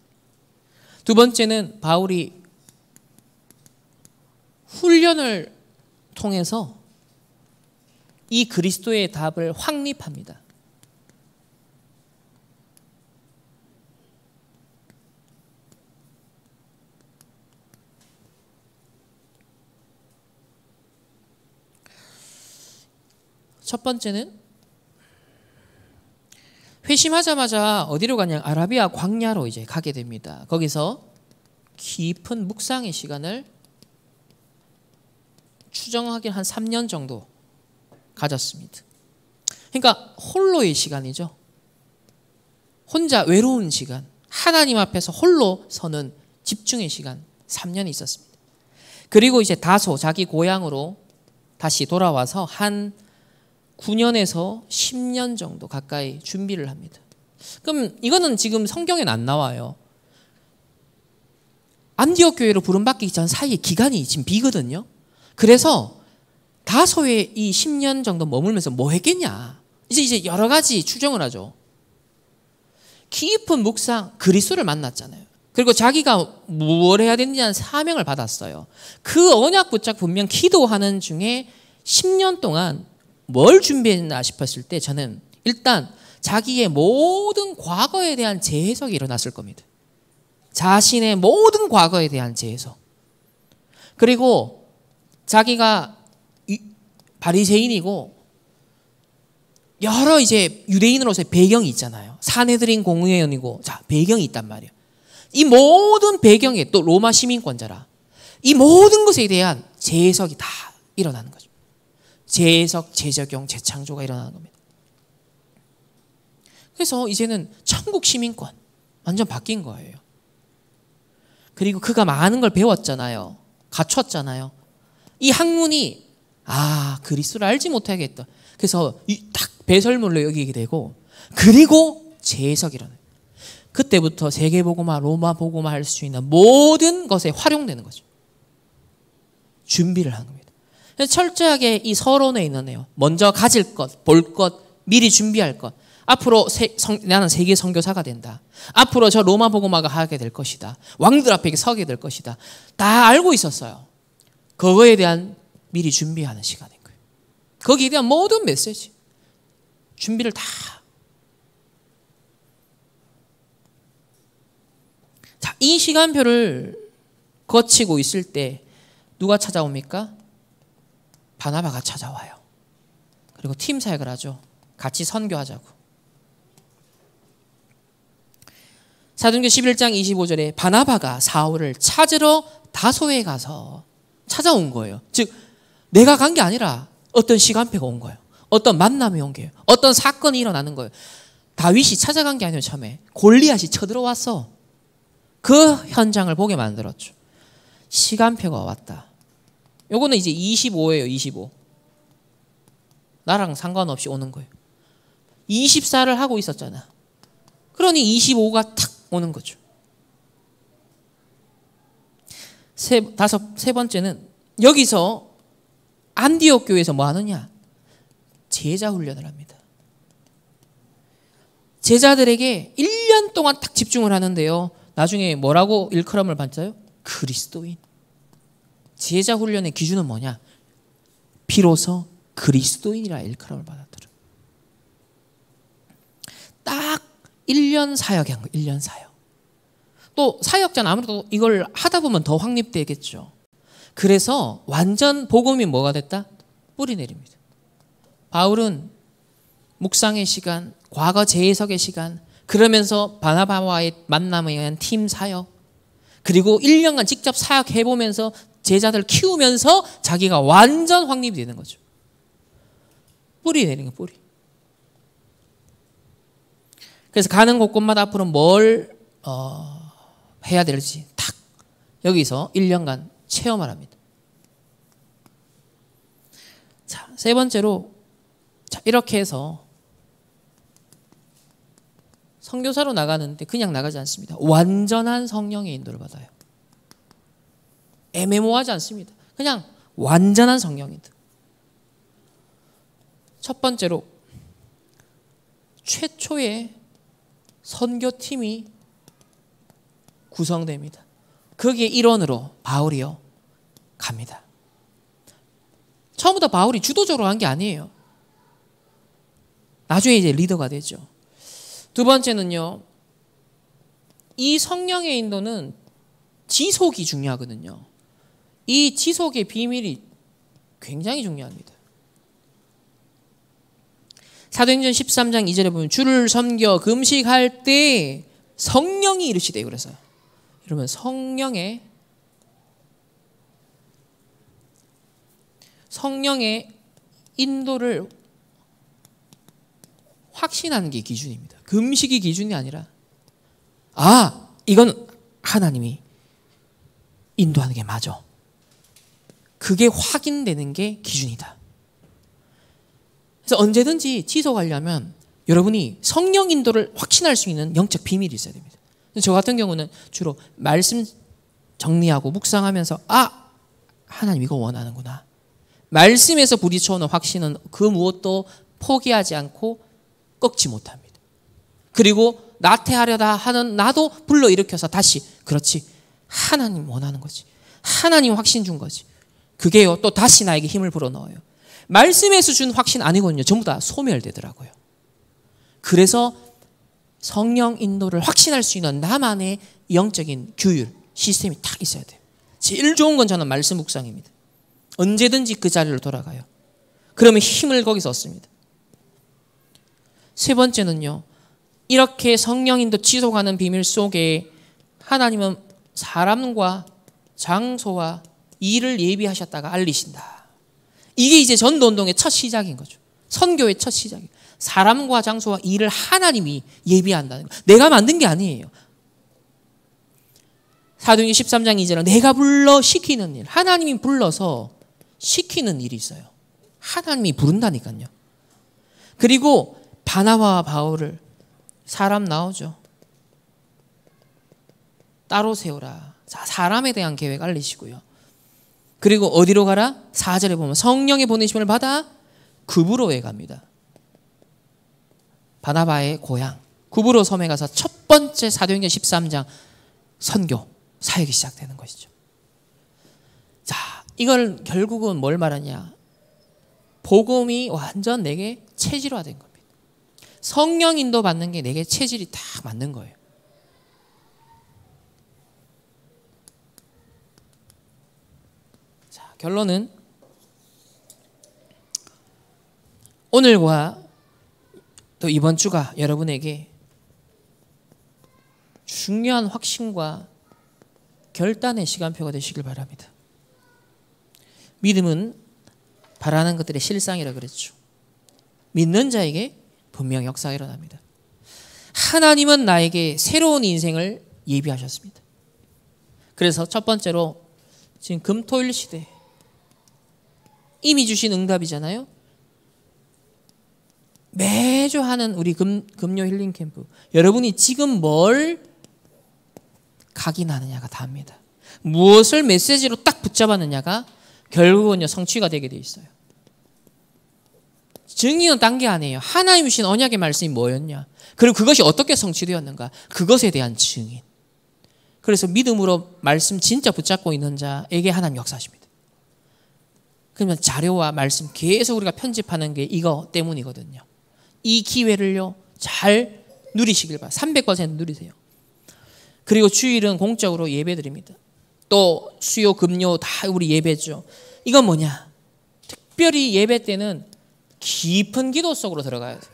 두 번째는 바울이 훈련을 통해서 이 그리스도의 답을 확립합니다. 첫 번째는 회심하자마자 어디로 가냐? 아라비아 광야로 이제 가게 됩니다. 거기서 깊은 묵상의 시간을 추정하긴 한 3년 정도 가졌습니다. 그러니까 홀로의 시간이죠. 혼자 외로운 시간, 하나님 앞에서 홀로 서는 집중의 시간 3년이 있었습니다. 그리고 이제 다소 자기 고향으로 다시 돌아와서 한 9년에서 10년 정도 가까이 준비를 합니다. 그럼 이거는 지금 성경에는 안 나와요. 안디옥 교회로 부름받기 전 사이에 기간이 지금 비거든요. 그래서 다소의 이 10년 정도 머물면서 뭐 했겠냐? 이제 여러 가지 추정을 하죠. 깊은 묵상, 그리스도를 만났잖아요. 그리고 자기가 뭘 해야 되는지 하는 사명을 받았어요. 그 언약 붙잡고 분명 기도하는 중에 10년 동안 뭘 준비했나 싶었을 때 저는 일단 자기의 모든 과거에 대한 재해석이 일어났을 겁니다. 자신의 모든 과거에 대한 재해석. 그리고 자기가 바리새인이고 여러 이제 유대인으로서의 배경이 있잖아요. 사내들인 공회원이고 자 배경이 있단 말이에요. 이 모든 배경에 또 로마 시민권자라 이 모든 것에 대한 재해석이 다 일어나는 거죠. 재해석, 재적용, 재창조가 일어나는 겁니다. 그래서 이제는 천국 시민권 완전 바뀐 거예요. 그리고 그가 많은 걸 배웠잖아요. 갖췄잖아요. 이 학문이 그리스도를 알지 못하겠다. 그래서 딱 배설물로 여기게 되고 그리고 재해석이 일어나요. 그때부터 세계복음화, 로마복음화 할 수 있는 모든 것에 활용되는 거죠. 준비를 하는 겁니다. 철저하게 이 서론에 있는데요. 먼저 가질 것, 볼 것, 미리 준비할 것. 앞으로 나는 세계 선교사가 된다. 앞으로 저 로마 복음화가 하게 될 것이다. 왕들 앞에 서게 될 것이다. 다 알고 있었어요. 그거에 대한 미리 준비하는 시간인 거예요. 거기에 대한 모든 메시지. 준비를 다. 자, 이 시간표를 거치고 있을 때 누가 찾아옵니까? 바나바가 찾아와요. 그리고 팀 사역을 하죠. 같이 선교하자고. 사도행전 11장 25절에 바나바가 사울을 찾으러 다소에 가서 찾아온 거예요. 즉 내가 간 게 아니라 어떤 시간표가 온 거예요. 어떤 만남이 온 거예요. 어떤 사건이 일어나는 거예요. 다윗이 찾아간 게 아니에요. 처음에 골리앗이 쳐들어왔어. 그 현장을 보게 만들었죠. 시간표가 왔다. 요거는 이제 25예요. 25. 나랑 상관없이 오는 거예요. 24를 하고 있었잖아. 그러니 25가 탁 오는 거죠. 세 번째는 여기서 안디옥 교회에서 뭐 하느냐? 제자 훈련을 합니다. 제자들에게 1년 동안 딱 집중을 하는데요. 나중에 뭐라고 일컬음을 받자요? 그리스도인. 제자 훈련의 기준은 뭐냐? 비로소 그리스도인이라 일컬음을 받았더라. 딱 1년 사역한 거예요. 1년 사역. 또 사역자는 아무래도 이걸 하다 보면 더 확립되겠죠. 그래서 완전 복음이 뭐가 됐다? 뿌리 내립니다. 바울은 묵상의 시간, 과거 재해석의 시간, 그러면서 바나바와의 만남에 의한 팀 사역, 그리고 1년간 직접 사역해보면서 제자들 키우면서 자기가 완전 확립이 되는 거죠. 뿌리 내리는 거예요. 뿌리. 그래서 가는 곳곳마다 앞으로 뭘 해야 될지 탁 여기서 1년간 체험을 합니다. 자, 세 번째로 이렇게 해서 선교사로 나가는데 그냥 나가지 않습니다. 완전한 성령의 인도를 받아요. 애매모호하지 않습니다. 그냥 완전한 성령인도. 첫 번째로 최초의 선교팀이 구성됩니다. 거기에 일원으로 바울이요 갑니다. 처음부터 바울이 주도적으로 한 게 아니에요. 나중에 이제 리더가 되죠. 두 번째는요, 이 성령의 인도는 지속이 중요하거든요. 이 지속의 비밀이 굉장히 중요합니다. 사도행전 13장 2절에 보면 주를 섬겨 금식할 때 성령이 이르시되, 그래서 이러면 성령의 인도를 확신하는 게 기준입니다. 금식이 기준이 아니라 이건 하나님이 인도하는 게 맞아. 그게 확인되는 게 기준이다. 그래서 언제든지 지속하려면 여러분이 성령 인도를 확신할 수 있는 영적 비밀이 있어야 됩니다. 저 같은 경우는 주로 말씀 정리하고 묵상하면서 하나님 이거 원하는구나. 말씀에서 부딪혀오는 확신은 그 무엇도 포기하지 않고 꺾지 못합니다. 그리고 나태하려다 하는 나도 불러일으켜서 다시 그렇지, 하나님 원하는 거지, 하나님 확신 준 거지, 그게요 또 다시 나에게 힘을 불어넣어요. 말씀에서 준 확신 아니거든요. 전부 다 소멸되더라고요. 그래서 성령 인도를 확신할 수 있는 나만의 영적인 규율, 시스템이 딱 있어야 돼요. 제일 좋은 건 저는 말씀 묵상입니다. 언제든지 그 자리로 돌아가요. 그러면 힘을 거기서 얻습니다. 세 번째는요, 이렇게 성령 인도 지속하는 비밀 속에 하나님은 사람과 장소와 일을 예비하셨다가 알리신다. 이게 이제 전도운동의 첫 시작인 거죠. 선교의 첫 시작이에요. 사람과 장소와 일을 하나님이 예비한다는 거. 내가 만든 게 아니에요. 사도행전 13장 2절은 내가 불러 시키는 일, 하나님이 불러서 시키는 일이 있어요. 하나님이 부른다니까요. 그리고 바나바와 바울을 사람 나오죠. 따로 세우라. 사람에 대한 계획 알리시고요. 그리고 어디로 가라? 4절에 보면 성령의 보내심을 받아 구브로에 갑니다. 바나바의 고향 구브로 섬에 가서 첫 번째 사도행전 13장 선교 사역이 시작되는 것이죠. 자, 이걸 결국은 뭘 말하냐? 복음이 완전 내게 체질화된 겁니다. 성령 인도 받는 게 내게 체질이 딱 맞는 거예요. 자, 결론은 오늘과 또 이번 주가 여러분에게 중요한 확신과 결단의 시간표가 되시길 바랍니다. 믿음은 바라는 것들의 실상이라 그랬죠. 믿는 자에게 분명 역사가 일어납니다. 하나님은 나에게 새로운 인생을 예비하셨습니다. 그래서 첫 번째로 지금 금토일 시대 이미 주신 응답이잖아요. 매주 하는 우리 금요 힐링 캠프, 여러분이 지금 뭘 각인하느냐가 다입니다. 무엇을 메시지로 딱 붙잡았느냐가 결국은요 성취가 되게 돼 있어요. 증인은 딴 게 아니에요. 하나님 주신 언약의 말씀이 뭐였냐, 그리고 그것이 어떻게 성취되었는가, 그것에 대한 증인. 그래서 믿음으로 말씀 진짜 붙잡고 있는 자에게 하나님 역사하십니다. 그러면 자료와 말씀 계속 우리가 편집하는 게 이거 때문이거든요. 이 기회를요 잘 누리시길 바랍니다. 300% 누리세요. 그리고 주일은 공적으로 예배드립니다. 또 수요 금요 다 우리 예배죠. 이건 뭐냐, 특별히 예배 때는 깊은 기도 속으로 들어가야 돼요.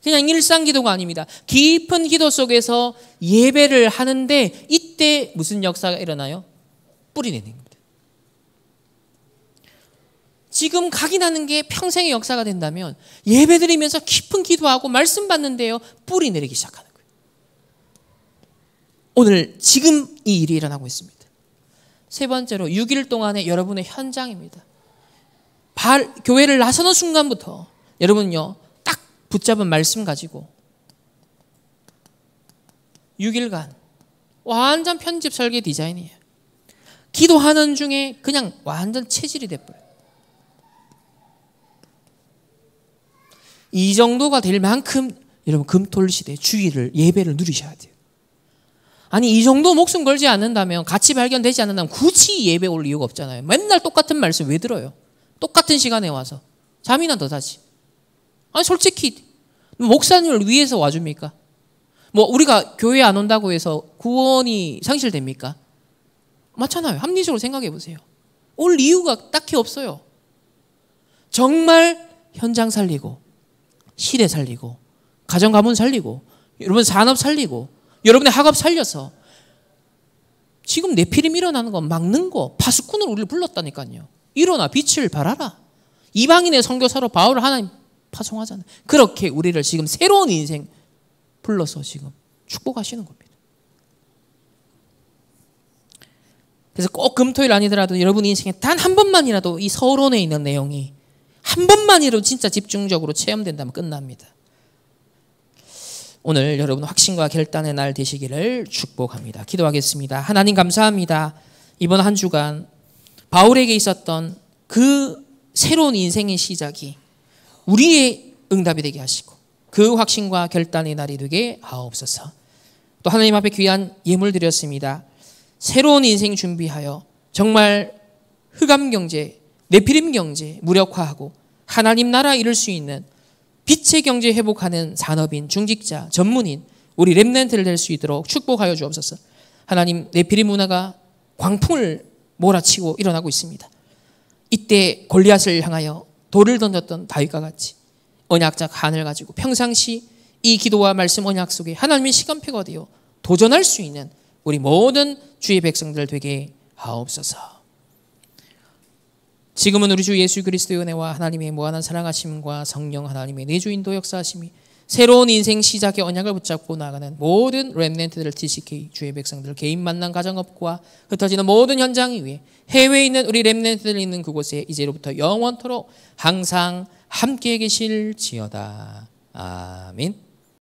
그냥 일상 기도가 아닙니다. 깊은 기도 속에서 예배를 하는데 이때 무슨 역사가 일어나요? 뿌리 내는 겁니다. 지금 각인하는 게 평생의 역사가 된다면 예배 드리면서 깊은 기도하고 말씀 받는데요 뿌리 내리기 시작하는 거예요. 오늘 지금 이 일이 일어나고 있습니다. 세 번째로 6일 동안의 여러분의 현장입니다. 교회를 나서는 순간부터 여러분요 딱 붙잡은 말씀 가지고 6일간 완전 편집 설계 디자인이에요. 기도하는 중에 그냥 완전 체질이 돼버려요. 이 정도가 될 만큼 여러분 금토일 시대 주일을 예배를 누리셔야 돼요. 아니 이 정도 목숨 걸지 않는다면 가치 발견되지 않는다면 굳이 예배 올 이유가 없잖아요. 맨날 똑같은 말씀 왜 들어요? 똑같은 시간에 와서 잠이나 더 자지. 아니 솔직히 목사님을 위해서 와줍니까? 뭐 우리가 교회 안 온다고 해서 구원이 상실됩니까? 맞잖아요. 합리적으로 생각해 보세요. 올 이유가 딱히 없어요. 정말 현장 살리고 시대 살리고 가정 가문 살리고 여러분 산업 살리고 여러분의 학업 살려서 지금 네피림 일어나는 거 막는 거 파수꾼으로 우리를 불렀다니까요. 일어나 빛을 발하라. 이방인의 선교사로 바울을 하나님 파송하잖아요. 그렇게 우리를 지금 새로운 인생 불러서 지금 축복하시는 겁니다. 그래서 꼭 금토일 아니더라도 여러분 인생에 단 한 번만이라도 이 서론에 있는 내용이 한 번만이라도 진짜 집중적으로 체험된다면 끝납니다. 오늘 여러분 확신과 결단의 날 되시기를 축복합니다. 기도하겠습니다. 하나님 감사합니다. 이번 한 주간 바울에게 있었던 그 새로운 인생의 시작이 우리의 응답이 되게 하시고 그 확신과 결단의 날이 되게 하옵소서. 또 하나님 앞에 귀한 예물 드렸습니다. 새로운 인생 준비하여 정말 흑암 경제, 네피림 경제 무력화하고 하나님 나라 이룰 수 있는 빛의 경제 회복하는 산업인, 중직자, 전문인 우리 렘넌트를 될 수 있도록 축복하여 주옵소서. 하나님 네피림 문화가 광풍을 몰아치고 일어나고 있습니다. 이때 골리앗을 향하여 돌을 던졌던 다윗과 같이 언약적 한을 가지고 평상시 이 기도와 말씀 언약 속에 하나님의 시간표가 되어 도전할 수 있는 우리 모든 주의 백성들 되게 하옵소서. 지금은 우리 주 예수 그리스도의 은혜와 하나님의 무한한 사랑하심과 성령 하나님의 내주인도 역사하심이 새로운 인생 시작의 언약을 붙잡고 나가는 모든 렘넌트들을 TCK 주의 백성들 개인 만남 가정업과 흩어지는 모든 현장 위에 해외에 있는 우리 렘넌트들 있는 그곳에 이제로부터 영원토록 항상 함께 계실지어다. 아멘.